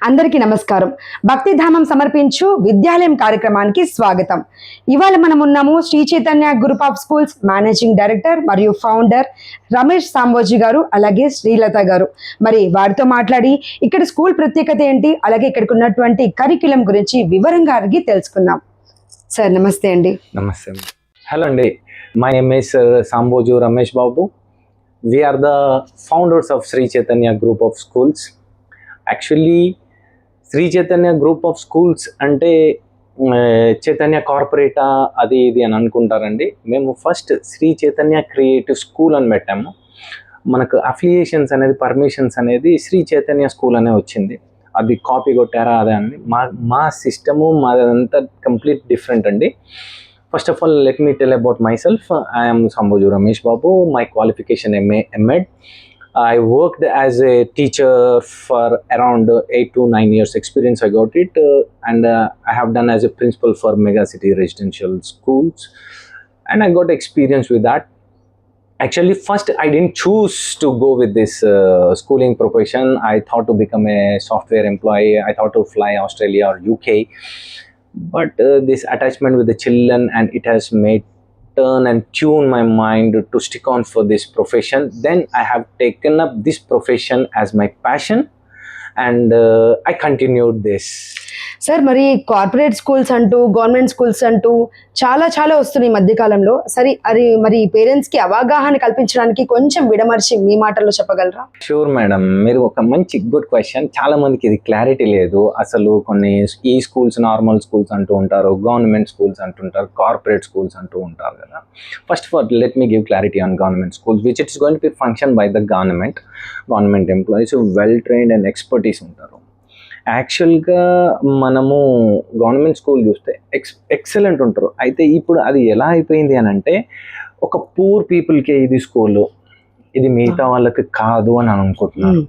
అందరికీ నమస్కారం. భక్తిధామం సమర్పించు విద్యాలయం కార్యక్రమానికి స్వాగతం. ఇవాళ మనం ఉన్నాము Sri Chaitanya group of schools managing director మరియు ఫౌండర్ రమేష్ సాంబోజీ గారు, అలాగే శ్రీలత గారు. మరి వారితో మాట్లాడి ఇక్కడ స్కూల్ ప్రత్యేకత ఏంటి, అలాగే ఇక్కడికి ఉన్నటువంటి కరిక్యులం గురించి వివరంగా అడిగి తెలుసుకుందాం. సార్ నమస్తే అండి. నమస్తే. హలో అండి, my name is Samboju Ramesh Babu. We are the founders of Sri Chaitanya Group of Schools. Actually, Sri Chaitanya group of schools అంటే చైతన్య కార్పొరేటా అది ఇది అని అనుకుంటారండి. మేము first Sri Chaitanya creative school అని పెట్టాము. మనకు అఫిలియేషన్స్ అనేది, పర్మిషన్స్ అనేది శ్రీ చైతన్య స్కూల్ అనే వచ్చింది. అది కాపీ కొట్టారా అదే అని. మా సిస్టము మాదంతా కంప్లీట్ డిఫరెంట్ అండి. First of all, let me tell about myself. I am Samboju Ramesh Babu. My qualification MA, MEd. I worked as a teacher for around 8 to 9 years experience. I got it, and I have done as a principal for mega city residential schools, and I got experience with that. Actually, first I didn't choose to go with this schooling profession. I thought to become a software employee. I thought to fly Australia or UK. But this attachment with the children, and it has made turn and tune my mind to stick on for this profession. Then I have taken up this profession as my passion, and I continued this. Sir, మరి corporate schools అంటూ, government schools అంటూ చాలా చాలా వస్తున్నాయి ఈ మధ్యకాలంలో. సరే, అది మరి పేరెంట్స్కి అవగాహన కల్పించడానికి కొంచెం విడమర్చి మీ మాటల్లో చెప్పగలరా? షూర్ మేడం, మీరు ఒక మంచి గుడ్ క్వశ్చన్. చాలా మందికి ఇది క్లారిటీ లేదు. అసలు కొన్ని ఈ స్కూల్స్ నార్మల్ స్కూల్స్ అంటూ ఉంటారు, గవర్నమెంట్ స్కూల్స్ అంటుంటారు, కార్పొరేట్ స్కూల్స్ అంటూ ఉంటారు కదా. First of all let me give clarity on government schools, which it's going to be function by the government employees, well trained and expertise ఉంటారు. యాక్చువల్గా మనము government school చూస్తే ఎక్సలెంట్ ఉంటారు. అయితే ఇప్పుడు అది ఎలా అయిపోయింది అని అంటే, ఒక పూర్ పీపుల్కే ఇది స్కూలు, ఇది మిగతా వాళ్ళకి కాదు అని అనుకుంటున్నారు.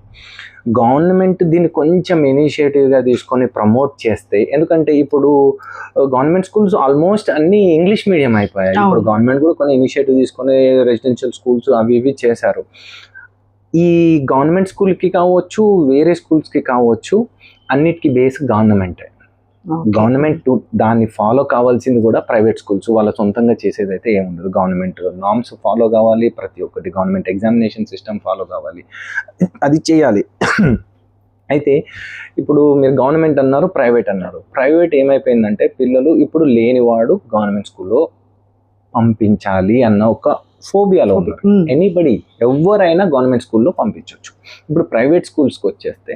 గవర్నమెంట్ దీన్ని కొంచెం ఇనిషియేటివ్గా తీసుకొని ప్రమోట్ చేస్తే, ఎందుకంటే ఇప్పుడు గవర్నమెంట్ స్కూల్స్ ఆల్మోస్ట్ అన్ని ఇంగ్లీష్ మీడియం అయిపోయాయి. ఇప్పుడు గవర్నమెంట్ కూడా కొన్ని ఇనిషియేటివ్ తీసుకొని రెసిడెన్షియల్ స్కూల్స్ అవి ఇవి చేశారు. ఈ గవర్నమెంట్ స్కూల్కి కావచ్చు, వేరే స్కూల్స్కి కావచ్చు, అన్నిటికీ బేస్ గవర్నమెంటే. గవర్నమెంట్ దాన్ని ఫాలో కావాల్సింది కూడా ప్రైవేట్ స్కూల్స్ వాళ్ళ సొంతంగా చేసేది అయితే ఏముండదు. గవర్నమెంట్ నామ్స్ ఫాలో కావాలి, ప్రతి ఒక్కటి గవర్నమెంట్ ఎగ్జామినేషన్ సిస్టమ్ ఫాలో కావాలి, అది చేయాలి. అయితే ఇప్పుడు మీరు గవర్నమెంట్ అన్నారు, ప్రైవేట్ అన్నారు. ప్రైవేట్ ఏమైపోయిందంటే, పిల్లలు ఇప్పుడు లేనివాడు గవర్నమెంట్ స్కూల్లో పంపించాలి అన్న ఒక ఫోబియాలో ఉన్నారు. ఎనీబడి ఎవరైనా గవర్నమెంట్ స్కూల్లో పంపించవచ్చు. ఇప్పుడు ప్రైవేట్ స్కూల్స్కి వచ్చేస్తే,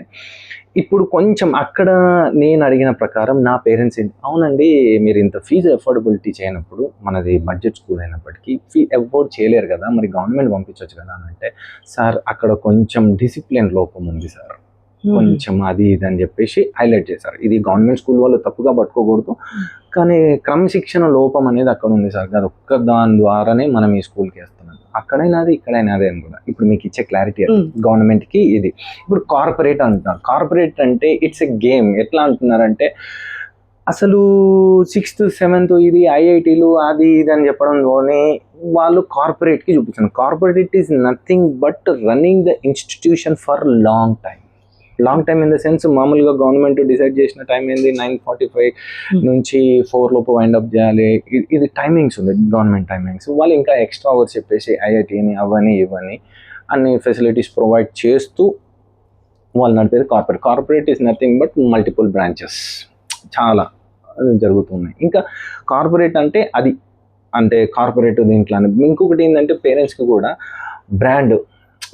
ఇప్పుడు కొంచెం అక్కడ నేను అడిగిన ప్రకారం నా పేరెంట్స్ అవునండి, మీరు ఇంత ఫీజు అఫోర్డబిలిటీ చేయనప్పుడు, మనది బడ్జెట్ స్కూల్ అయినప్పటికీ అఫోర్డ్ చేయలేరు కదా, మరి గవర్నమెంట్ పంపించవచ్చు కదా అని అంటే, సార్ అక్కడ కొంచెం డిసిప్లిన్ లోపం ఉంది సార్, కొంచెం అది ఇది అని చెప్పేసి హైలైట్ చేశారు. ఇది గవర్నమెంట్ స్కూల్ వాళ్ళు తప్పుగా పట్టుకోకూడదు, కానీ క్రమశిక్షణ లోపం అనేది అక్కడ ఉంది సార్. అది ఒక్క దాని ద్వారానే మనం ఈ స్కూల్కి వేస్తున్నాం. అక్కడైనా అది, ఇక్కడైనా అదే అని కూడా ఇప్పుడు మీకు ఇచ్చే క్లారిటీ గవర్నమెంట్కి ఇది. ఇప్పుడు కార్పొరేట్ అంటున్నారు. కార్పొరేట్ అంటే ఇట్స్ ఎ గేమ్. ఎట్లా అంటున్నారంటే, అసలు 6th 7th ఇది ఐఐటీలు అది ఇది అని చెప్పడంలోనే వాళ్ళు కార్పొరేట్కి చూపిస్తున్నారు. Corporate is nothing but running the institution for long time in the sense, మామూలుగా గవర్నమెంట్ డిసైడ్ చేసిన టైం ఏంది, 9:45 నుంచి 4 లోపు వైండప్ చేయాలి. ఇది టైమింగ్స్ ఉంది, గవర్నమెంట్ టైమింగ్స్. వాళ్ళు ఇంకా ఎక్స్ట్రా అవర్స్ చెప్పేసి ఐఐటీని అవన్నీ ఇవన్నీ అన్ని ఫెసిలిటీస్ ప్రొవైడ్ చేస్తూ వాళ్ళు నడిపేది corporate is nothing but multiple branches చాలా జరుగుతున్నాయి. ఇంకా కార్పొరేట్ అంటే అది, అంటే కార్పొరేట్ దీంట్లో. ఇంకొకటి ఏంటంటే, పేరెంట్స్కి కూడా బ్రాండ్,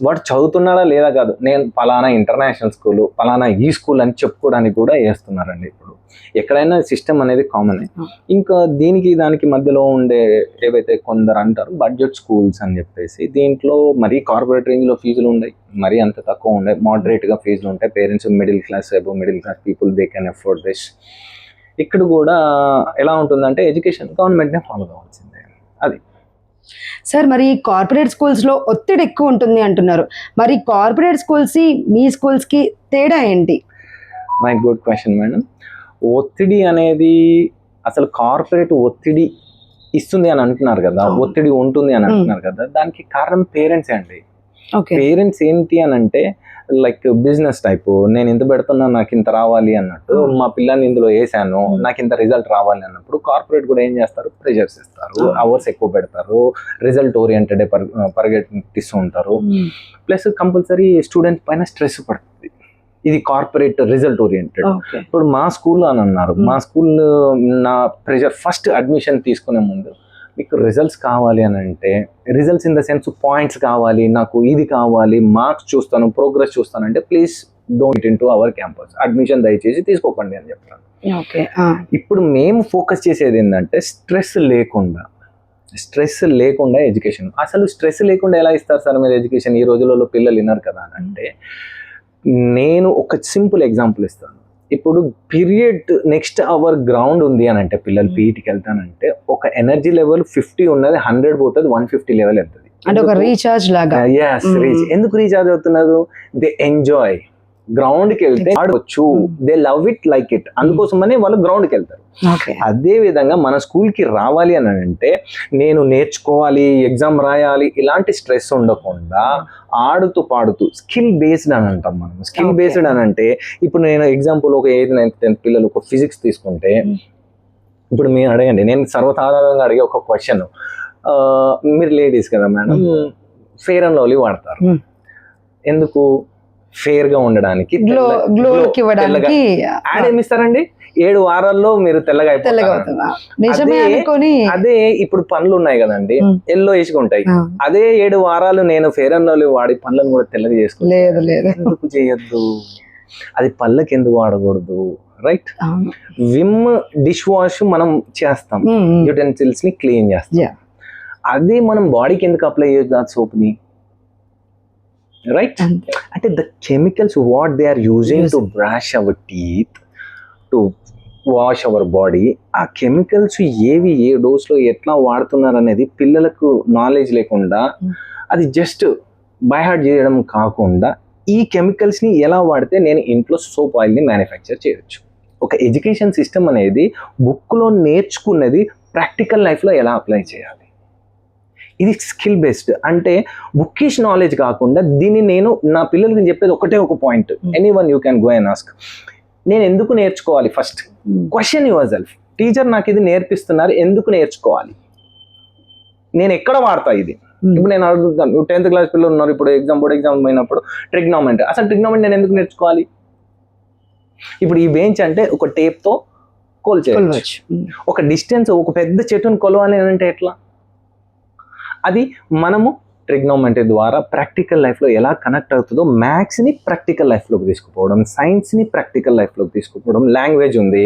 వాడు చదువుతున్నాడా లేదా కాదు, నేను పలానా ఇంటర్నేషనల్ స్కూలు, పలానా ఈ స్కూల్ అని చెప్పుకోవడానికి కూడా వేస్తున్నారండి. ఇప్పుడు ఎక్కడైనా సిస్టమ్ అనేది కామన్. ఇంకా దీనికి దానికి మధ్యలో ఉండే ఏవైతే కొందరు అంటారు బడ్జెట్ స్కూల్స్ అని చెప్పేసి, దీంట్లో మరీ కార్పొరేట్ రేంజ్లో ఫీజులు ఉన్నాయి, మరీ అంత తక్కువ ఉండే మోడరేట్గా ఫీజులు ఉంటాయి. Parents middle class people they can afford this. ఇక్కడ కూడా ఎలా ఉంటుందంటే, ఎడ్యుకేషన్ గవర్నమెంట్నే ఫాలో కావాల్సిందే అది. సార్, మరి కార్పొరేట్ స్కూల్స్లో ఒత్తిడి ఎక్కువ ఉంటుంది అంటున్నారు. మరి కార్పొరేట్ స్కూల్స్ మీ స్కూల్స్కి తేడా ఏంటి? My good question madam. ఒత్తిడి అనేది, అసలు కార్పొరేట్ ఒత్తిడి ఇస్తుంది అని అంటున్నారు కదా, ఒత్తిడి ఉంటుంది అని అంటున్నారు కదా, దానికి కారణం పేరెంట్సే అండి. ఓకే పేరెంట్స్ ఏంటి అని అంటే లైక్ బిజినెస్ టైప్, నేను ఇంత పెడుతున్నా నాకు ఇంత రావాలి అన్నట్టు, మా పిల్లని ఇందులో వేసాను నాకు ఇంత రిజల్ట్ రావాలి అన్నప్పుడు కార్పొరేట్ కూడా ఏం చేస్తారు, ప్రెషర్స్ ఇస్తారు, అవర్స్ ఎక్కువ పెడతారు, రిజల్ట్ ఓరియంటెడ్ పరిగెట్టిస్తూ ఉంటారు, ప్లస్ కంపల్సరీ స్టూడెంట్ పైన స్ట్రెస్ పడుతుంది. ఇది కార్పొరేట్ రిజల్ట్ ఓరియంటెడ్. ఇప్పుడు మా స్కూల్లో అని అన్నారు, మా స్కూల్ నా ప్రెషర్ ఫస్ట్ అడ్మిషన్ తీసుకునే ముందు మీకు రిజల్ట్స్ కావాలి అని అంటే, results in the sense points కావాలి, నాకు ఇది కావాలి, మార్క్స్ చూస్తాను, ప్రోగ్రెస్ చూస్తాను అంటే please don't in to our campus, admission దయచేసి తీసుకోకండి అని చెప్తాను. ఇప్పుడు మేము ఫోకస్ చేసేది ఏంటంటే స్ట్రెస్ లేకుండా ఎడ్యుకేషన్. అసలు స్ట్రెస్ లేకుండా ఎలా ఇస్తారు సార్ మీరు ఎడ్యుకేషన్, ఈ రోజులలో పిల్లలు విన్నారు కదా అని అంటే, నేను ఒక సింపుల్ ఎగ్జాంపుల్ ఇస్తాను. ఇప్పుడు పీరియడ్ నెక్స్ట్ అవర్ గ్రౌండ్ ఉంది అని అంటే, పిల్లలు పీఈటీకి వెళ్తానంటే ఒక ఎనర్జీ లెవెల్ 50 ఉన్నది 100 పోతుంది, 150 లెవెల్ వెళ్తుంది. అంటే ఒక రీఛార్జ్ లాగా. ఎందుకు రీఛార్జ్ అవుతున్నారు? They enjoy. గ్రౌండ్ కి వెళ్తే ఆడవచ్చు, they love it like it, అందుకోసమని వాళ్ళు గ్రౌండ్ కి వెళ్తారు. అదే విధంగా మన స్కూల్ కి రావాలి అని అంటే, నేను నేర్చుకోవాలి, ఎగ్జామ్ రాయాలి, ఇలాంటి స్ట్రెస్ ఉండకుండా ఆడుతూ పాడుతూ స్కిల్ బేస్డ్ అని అంటాం మనం. స్కిల్ బేస్డ్ అని అంటే, ఇప్పుడు నేను ఎగ్జాంపుల్ ఒక 8th 9th 10th పిల్లలు ఒక ఫిజిక్స్ తీసుకుంటే, ఇప్పుడు మీరు అడగండి, నేను సర్వసాధారణంగా అడిగే ఒక క్వశ్చన్, మీరు లేడీస్ కదా మేడం, ఫెయిర్ అండ్ లవ్లీ వాడతారు, ఎందుకు? ఫేర్ గా ఉండడానికి, యాడ్ ఏమి ఇస్తారండి, 7 వారాల్లో మీరు తెల్లగా అయిపోతారు. అదే ఇప్పుడు పనులు ఉన్నాయి కదండి, ఎల్లో వేసుకుంటాయి, అదే 7 వారాలు నేను ఫేర్ అండ్ లవ్లీ వాడి పనులను కూడా తెల్లగా చేసుకోలేదు. ఎందుకు చేయొద్దు? అది పళ్ళకి ఎందుకు వాడకూడదు? రైట్. విమ్ డిష్ వాష్ మనం చేస్తాం, యుటెన్సిల్స్ ని క్లీన్ చేస్తాం, అదే మనం బాడీకి ఎందుకు అప్లై చేయొద్దు ఆ సోప్ ని? రైట్. అంటే the chemicals what they are using to brush our teeth, to wash our body, ఆ కెమికల్స్ ఏవి ఏ డోస్లో ఎట్లా వాడుతున్నారు అనేది పిల్లలకు నాలెడ్జ్ లేకుండా, అది జస్ట్ బై హార్ట్ చేయడం కాకుండా, ఈ కెమికల్స్ని ఎలా వాడితే నేను ఇంట్లో సోప్ ఆయిల్ని మ్యానుఫ్యాక్చర్ చేయొచ్చు. ఒక ఎడ్యుకేషన్ సిస్టమ్ అనేది బుక్లో నేర్చుకున్నది ప్రాక్టికల్ లైఫ్లో ఎలా అప్లై చేయాలి, ఇది స్కిల్ బేస్డ్. అంటే బుకిష్ నాలెడ్జ్ కాకుండా దీన్ని నేను నా పిల్లలకి చెప్పేది ఒకటే ఒక point, anyone you can go and ask, నేను ఎందుకు నేర్చుకోవాలి? First question your self, teacher నాకు ఇది నేర్పిస్తున్నారు, ఎందుకు నేర్చుకోవాలి, నేను ఎక్కడ వాడతా ఇది? ఇప్పుడు నేను అడుగుతాను, 10th క్లాస్ పిల్లలు ఉన్నారు, ఇప్పుడు బోర్డ్ ఎగ్జామ్ పోయినప్పుడు ట్రిగ్నోమెంట్రీ, అసలు ట్రిగ్నోమెంట్రీ నేను ఎందుకు నేర్చుకోవాలి? ఇప్పుడు ఈ బెంచ్ అంటే ఒక టేప్తో కొలిచేయచ్చు, ఒక డిస్టెన్స్, ఒక పెద్ద చెట్టును కొలవాలి అంటే ఎట్లా? అది మనము ట్రిగ్నోమెంట్రీ ద్వారా ప్రాక్టికల్ లైఫ్లో ఎలా కనెక్ట్ అవుతుందో, మ్యాథ్స్ని ప్రాక్టికల్ లైఫ్లోకి తీసుకుపోవడం, సైన్స్ని ప్రాక్టికల్ లైఫ్లోకి తీసుకుపోవడం, లాంగ్వేజ్ ఉంది.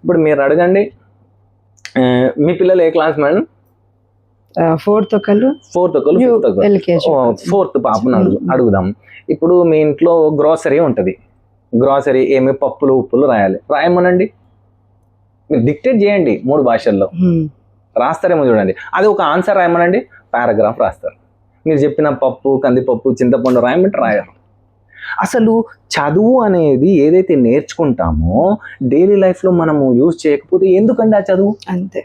ఇప్పుడు మీరు అడగండి, మీ పిల్లలు ఏ క్లాస్ మేడం? 4th ఒకళ్ళు, 4th పాపను అడుగుదాం. ఇప్పుడు మీ ఇంట్లో గ్రోసరీ ఉంటుంది, గ్రోసరీ ఏమి పప్పులు ఉప్పులు రాయమనండి, మీరు డిక్టేట్ చేయండి 3 భాషల్లో, రాస్తారేమో చూడండి. అది ఒక ఆన్సర్ రాయమనండి, పారాగ్రాఫ్ రాస్తారు. మీరు చెప్పిన పప్పు, కందిపప్పు, చింతపండు రాయమంటే రాయరు. అసలు చదువు అనేది ఏదైతే నేర్చుకుంటామో డైలీ లైఫ్లో మనము యూజ్ చేయకపోతే ఎందుకండి ఆ చదువు? అంతే.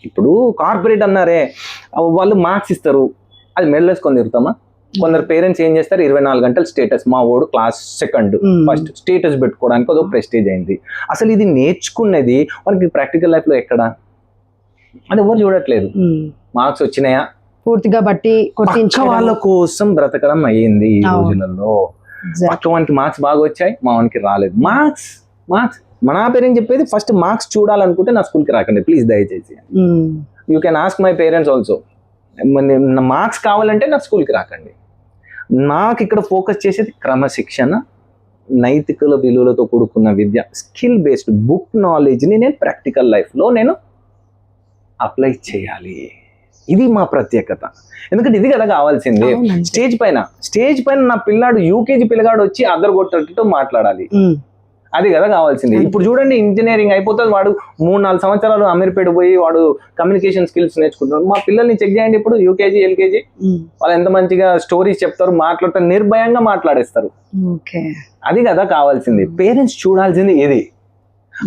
ఇప్పుడు కార్పొరేట్ అన్నారే, వాళ్ళు మార్క్స్ ఇస్తారు, అది మెడలేసుకొని తిరుగుతామా? కొందరు పేరెంట్స్ ఏం చేస్తారు, 24 గంటలు స్టేటస్, మా వాడు క్లాస్ 2nd ఫస్ట్ స్టేటస్ పెట్టుకోవడానికి అదో ప్రెస్టేజ్ అయింది. అసలు ఇది నేర్చుకున్నది మనకి ప్రాక్టికల్ లైఫ్లో ఎక్కడ? అది ఎవరు చూడట్లేదు. మార్క్స్ వచ్చినాయా పూర్తిగా బట్టి వాళ్ళ కోసం బ్రతకడం అయ్యింది ఈ రోజులలో. పక్క వానికి మార్క్స్ బాగా వచ్చాయి, మా వానికి రాలేదు. మార్క్స్ మన పేరెంట్స్ చెప్పేది ఫస్ట్ మార్క్స్ చూడాలనుకుంటే నా స్కూల్కి రాకండి ప్లీజ్, దయచేసి. You can ask my parents also, marks కావాలంటే నా స్కూల్కి రాకండి. నాకు ఇక్కడ ఫోకస్ చేసేది క్రమశిక్షణ, నైతికల విలువలతో కూడుకున్న విద్య, స్కిల్ బేస్డ్ బుక్ నాలెడ్జ్ని నేను ప్రాక్టికల్ లైఫ్లో నేను అప్లై చేయాలి. ఇది మా ప్రత్యేకత. ఎందుకంటే ఇది కదా కావాల్సింది. స్టేజ్ పైన నా పిల్లాడు యూకేజీ పిల్లగాడు వచ్చి అద్దరు మాట్లాడాలి, అది కదా కావాల్సింది. ఇప్పుడు చూడండి, ఇంజనీరింగ్ అయిపోతుంది, వాడు 3-4 సంవత్సరాలు అమీర్పేట పోయి వాడు కమ్యూనికేషన్ స్కిల్స్ నేర్చుకుంటున్నాడు. మా పిల్లల్ని చెక్ చేయండి, ఇప్పుడు యూకేజీ ఎల్కేజీ వాళ్ళు ఎంత మంచిగా స్టోరీస్ చెప్తారు, మాట్లాడతారు, నిర్భయంగా మాట్లాడేస్తారు. అది కదా కావాల్సింది. పేరెంట్స్ చూడాల్సింది ఇది.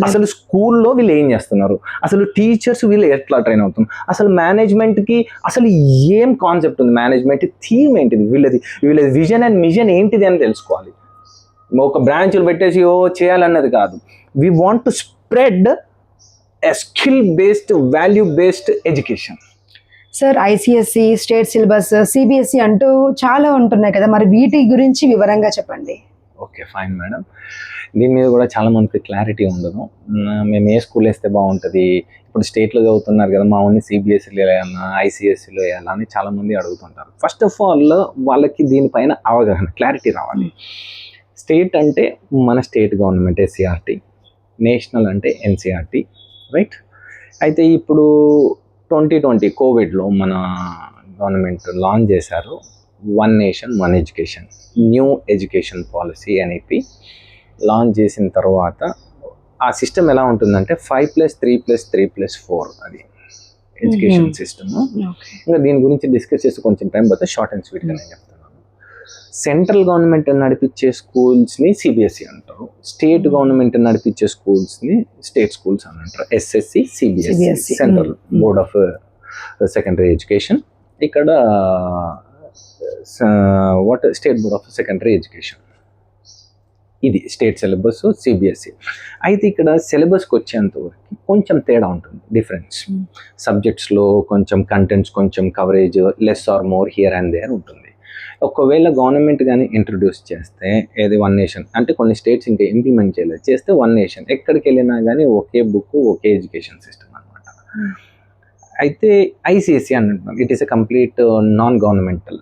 అసలు స్కూల్లో వీళ్ళు ఏం చేస్తున్నారు, అసలు టీచర్స్ వీళ్ళు ఎట్లా ట్రైన్ అవుతున్నారు, అసలు మేనేజ్మెంట్కి అసలు ఏం కాన్సెప్ట్ ఉంది, మేనేజ్మెంట్ థీమ్ ఏంటిది, వీళ్ళది విజన్ అండ్ మిషన్ ఏంటిది అని తెలుసుకోవాలి. ఒక బ్రాంచ్లు పెట్టేసి చేయాలన్నది కాదు. We want to spread a skill based value based education. Sir, ICSC, state syllabus, CBSE అంటూ చాలా ఉంటున్నాయి కదా, మరి వీటి గురించి వివరంగా చెప్పండి. Okay, fine madam. దీని మీద కూడా చాలా మందికి క్లారిటీ ఉండదు. మేము ఏ స్కూల్ వేస్తే బాగుంటుంది, ఇప్పుడు స్టేట్లో చదువుతున్నారు కదా, మా ఓన్లీ సిబిఎస్ఈలో వేయాలన్నా ఐసిఎస్సిలో వేయాలా అని చాలామంది అడుగుతుంటారు. ఫస్ట్ ఆఫ్ ఆల్ వాళ్ళకి దీనిపైన అవగాహన, క్లారిటీ రావాలి. స్టేట్ అంటే మన స్టేట్ గవర్నమెంట్ ఎస్సీఆర్టీ, నేషనల్ అంటే ఎన్సీఆర్టీ, రైట్. అయితే ఇప్పుడు 2020 కోవిడ్లో మన గవర్నమెంట్ లాంచ్ చేశారు one nation one education, new education policy NEP launch చేసిన తర్వాత ఆ సిస్టమ్ ఎలా ఉంటుందంటే 5+3+3+4 అది ఎడ్యుకేషన్ సిస్టమ్. ఇంకా దీని గురించి డిస్కస్ చేసి కొంచెం టైం పోతే షార్ట్ అండ్ స్వీట్గా నేను చెప్తున్నాను. సెంట్రల్ గవర్నమెంట్ నడిపించే స్కూల్స్ని సిబిఎస్ఈ అంటారు, స్టేట్ గవర్నమెంట్ నడిపించే స్కూల్స్ని స్టేట్ స్కూల్స్ అని అంటారు. SSC, CBSE, central board of secondary education, ఇక్కడ state board of secondary education. ఇది స్టేట్ సిలబస్, సిబిఎస్ఈ. అయితే ఇక్కడ సిలబస్కి వచ్చేంతవరకు కొంచెం తేడా ఉంటుంది, డిఫరెన్స్. సబ్జెక్ట్స్లో కొంచెం కంటెంట్స్ కొంచెం coverage less or more here and there ఉంటుంది. ఒకవేళ గవర్నమెంట్ కానీ ఇంట్రొడ్యూస్ చేస్తే ఏది వన్ నేషన్ అంటే కొన్ని స్టేట్స్ ఇంకా ఇంప్లిమెంట్ చేయలేదు, చేస్తే వన్ నేషన్ ఎక్కడికి వెళ్ళినా కానీ ఒకే బుక్ ఒకే ఎడ్యుకేషన్ సిస్టమ్ అనమాట. అయితే ఐసిఎస్సి అని అంటున్నాం, it is a complete non governmental.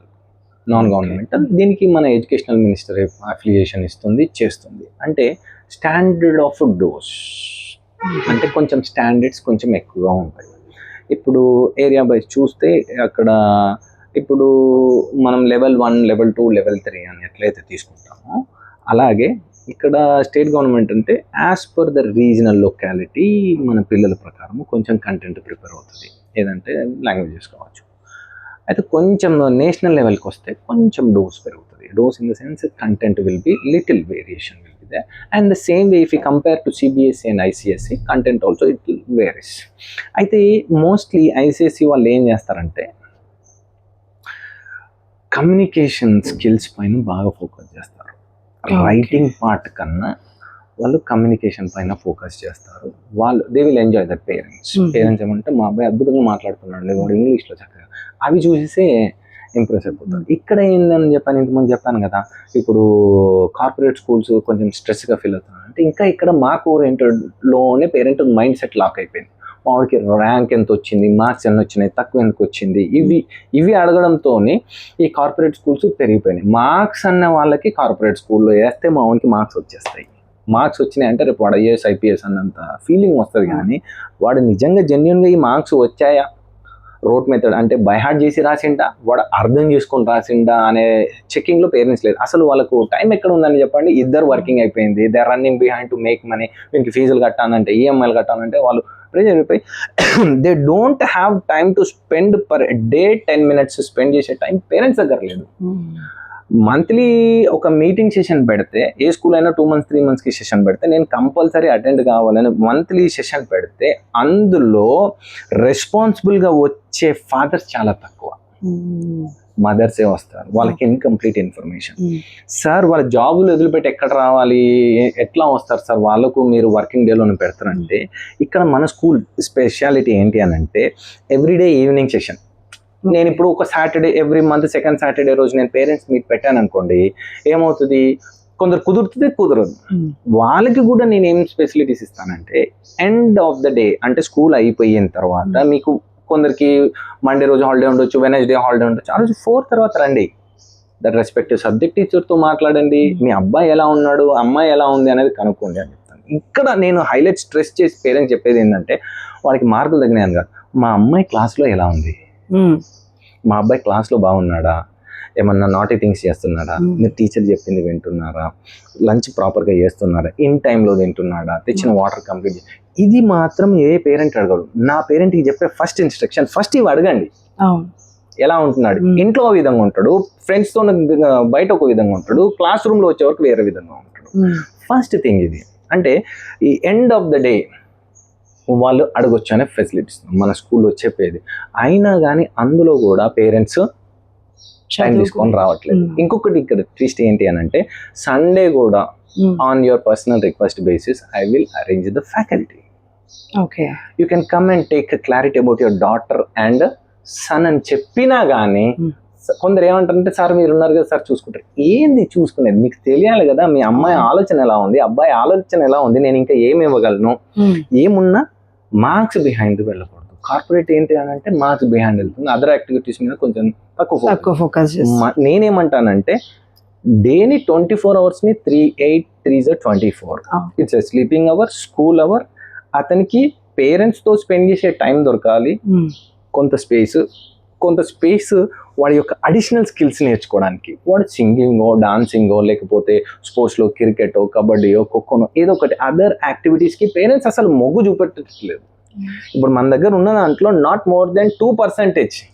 దీనికి మన ఎడ్యుకేషనల్ మినిస్టర్ అఫిలియేషన్ ఇస్తుంది, చేస్తుంది. అంటే స్టాండర్డ్ ఆఫ్ డోస్ అంటే కొంచెం స్టాండర్డ్స్ కొంచెం ఎక్కువగా ఉంటాయి. ఇప్పుడు ఏరియా వైజ్ చూస్తే అక్కడ ఇప్పుడు మనం లెవెల్ 1, లెవెల్ 2, లెవెల్ 3 అని ఎట్లయితే తీసుకుంటామో అలాగే ఇక్కడ స్టేట్ గవర్నమెంట్ అంటే as per the regional locality మన పిల్లల ప్రకారం కొంచెం కంటెంట్ ప్రిపేర్ అవుతుంది, ఏదంటే లాంగ్వేజెస్ కావచ్చు. అయితే కొంచెం నేషనల్ లెవెల్కి వస్తే కొంచెం డోస్ పెరుగుతుంది. Dose in the sense content will be little variation will be there. And the same way if you compare to CBSE and ICSE content also it will varies. అయితే mostly ICSE వాళ్ళు ఏం చేస్తారంటే communication skills పైన బాగా focus చేస్తారు. Writing part కన్నా వాళ్ళు communication పైన ఫోకస్ చేస్తారు. వాళ్ళు they will enjoy that. Parents ఏమంటే మా అబ్బాయి అద్భుతంగా మాట్లాడుతున్నాడు, నేను ఇంగ్లీష్లో చక్కగా, అవి చూసేసే ఇంప్రెస్ అయిపోతారు. ఇక్కడ ఏందని చెప్పాను, ఇంతకుముందు చెప్పాను కదా, ఇప్పుడు కార్పొరేట్ స్కూల్స్ కొంచెం స్ట్రెస్గా ఫీల్ అవుతున్నారు అంటే ఇంకా ఇక్కడ మార్క్ ఓరియంటెడ్లోనే పేరెంట్ మైండ్ సెట్ లాక్ అయిపోయింది. వాడికి ర్యాంక్ ఎంత వచ్చింది, మార్క్స్ ఎన్ని వచ్చినాయి, తక్కువ ఎందుకు వచ్చింది, ఇవి అడగడంతో ఈ కార్పొరేట్ స్కూల్స్ పెరిగిపోయినాయి. మార్క్స్ అన్న వాళ్ళకి కార్పొరేట్ స్కూల్లో వేస్తే మా వానికి మార్క్స్ వచ్చేస్తాయి. మార్క్స్ వచ్చినాయి అంటే రేపు వాడు IAS IPS అన్నంత ఫీలింగ్ వస్తుంది. కానీ వాడు నిజంగా జెన్యున్గా ఈ మార్క్స్ వచ్చాయా, రోట్ మెథడ్ అంటే బైహార్ట్ చేసి రాసిండా, వాడు అర్థం చేసుకొని రాసిండా అనే చెకింగ్లో పేరెంట్స్ లేదు. అసలు వాళ్ళకు టైం ఎక్కడ ఉందని చెప్పండి, ఇద్దరు వర్కింగ్ అయిపోయింది, they are running behind to make money. వీనికి ఫీజులు కట్టాలంటే EMIలు కట్టాలంటే వాళ్ళు ప్రెజర్ అయిపోయి they don't have time to spend per day 10 minutes spend చేసే టైం పేరెంట్స్ దగ్గర లేదు. మంత్లీ ఒక మీటింగ్ సెషన్ పెడితే, ఏ స్కూల్ అయినా 2 months 3 monthsకి సెషన్ పెడితే నేను కంపల్సరీ అటెండ్ కావాలని మంత్లీ సెషన్ పెడితే అందులో రెస్పాన్సిబుల్గా వచ్చే ఫాదర్స్ చాలా తక్కువ, మదర్సే వస్తారు. వాళ్ళకి ఇన్కంప్లీట్ ఇన్ఫర్మేషన్. సార్ వాళ్ళ జాబులు వదిలిపెట్టి ఎక్కడ రావాలి, ఎట్లా వస్తారు సార్, వాళ్ళకు మీరు వర్కింగ్ డేలోనే పెడతారంటే ఇక్కడ మన స్కూల్ స్పెషాలిటీ ఏంటి అని అంటే ఎవ్రీడే ఈవినింగ్ సెషన్. నేను ఇప్పుడు ఒక Saturday every month second Saturday రోజు నేను పేరెంట్స్ మీట్ పెట్టాను అనుకోండి, ఏమవుతుంది, కొందరు కుదురుతుంది, కుదరదు. వాళ్ళకి కూడా నేను ఏం ఫెసిలిటీస్ ఇస్తానంటే ఎండ్ ఆఫ్ ద డే అంటే స్కూల్ అయిపోయిన తర్వాత మీకు కొందరికి మండే రోజు హాలిడే ఉండొచ్చు, వెనస్డే హాలిడే ఉండొచ్చు, ఆ రోజు 4 తర్వాత రండి, దట్ రెస్పెక్టివ్ సబ్జెక్ట్ టీచర్తో మాట్లాడండి, మీ అబ్బాయి ఎలా ఉన్నాడు, అమ్మాయి ఎలా ఉంది అనేది కనుక్కోండి అని చెప్తాను. ఇక్కడ నేను హైలైట్ స్ట్రెస్ చేసి పేరెంట్స్ చెప్పేది ఏంటంటే వాళ్ళకి మార్కులు తగ్గినాయని కాదు, మా అమ్మాయి క్లాస్లో ఎలా ఉంది, మా అబ్బాయి క్లాస్లో బాగున్నాడా, ఏమన్నా నాటీ థింగ్స్ చేస్తున్నారా, మీరు టీచర్ చెప్పింది వింటున్నారా, లంచ్ ప్రాపర్గా చేస్తున్నారా, ఇన్ టైంలో తింటున్నాడా, తెచ్చిన వాటర్ కంప్లీట్. ఇది మాత్రం ఏ పేరెంట్ అడగడు. నా పేరెంట్కి చెప్పే ఫస్ట్ ఇన్స్ట్రక్షన్ ఫస్ట్ ఇవి అడగండి, ఎలా ఉంటున్నాడు, ఇంట్లో ఒక విధంగా ఉంటాడు, ఫ్రెండ్స్తో బయట ఒక విధంగా ఉంటాడు, క్లాస్ రూమ్లో వచ్చే వరకు వేరే విధంగా ఉంటాడు. ఫస్ట్ థింగ్ ఇది. అంటే ఈ ఎండ్ ఆఫ్ ద డే వాళ్ళు అడగొచ్చు అనే ఫెసిలిటీస్ మన స్కూల్లో చెప్పేది. అయినా కానీ అందులో కూడా పేరెంట్స్ టైం తీసుకొని రావట్లేదు. ఇంకొకటి ఇక్కడ ట్విస్ట్ ఏంటి అని అంటే సండే కూడా on your personal request basis I will arrange the faculty. Okay, you can come and take clarity about your daughter and son అని చెప్పినా కానీ కొందరు ఏమంటారంటే సార్ మీరు ఉన్నారు కదా సార్ చూసుకుంటారు. ఏంది చూసుకునేది? మీకు తెలియాలి కదా మీ అమ్మాయి ఆలోచన ఎలా ఉంది, అబ్బాయి ఆలోచన ఎలా ఉంది, నేను ఇంకా ఏమి ఇవ్వగలను. ఏమున్నా మార్క్స్ బిహైండ్ వెళ్ళకూడదు. కార్పొరేట్ ఏంటి అని అంటే మార్క్స్ బిహైండ్ వెళ్తుంది, అదర్ యాక్టివిటీస్ మీద కొంచెం తక్కువ ఫోకస్. నేనేమంటానంటే డేని 24 hours ని 3, 8, 3 is 24. It's sleeping hour, school hour. అతనికి పేరెంట్స్తో స్పెండ్ చేసే టైం దొరకాలి, కొంత స్పేస్ వాడి యొక్క అడిషనల్ స్కిల్స్ నేర్చుకోవడానికి. వాడు సింగింగో, డాన్సింగో, లేకపోతే స్పోర్ట్స్లో క్రికెటో, కబడ్డీయో, ఖోఖోనో ఏదో ఒకటి అదర్ యాక్టివిటీస్కి పేరెంట్స్ అసలు మొగ్గు చూపెట్టట్లేదు. ఇప్పుడు మన దగ్గర ఉన్న దాంట్లో నాట్ మోర్ దెన్ 2%.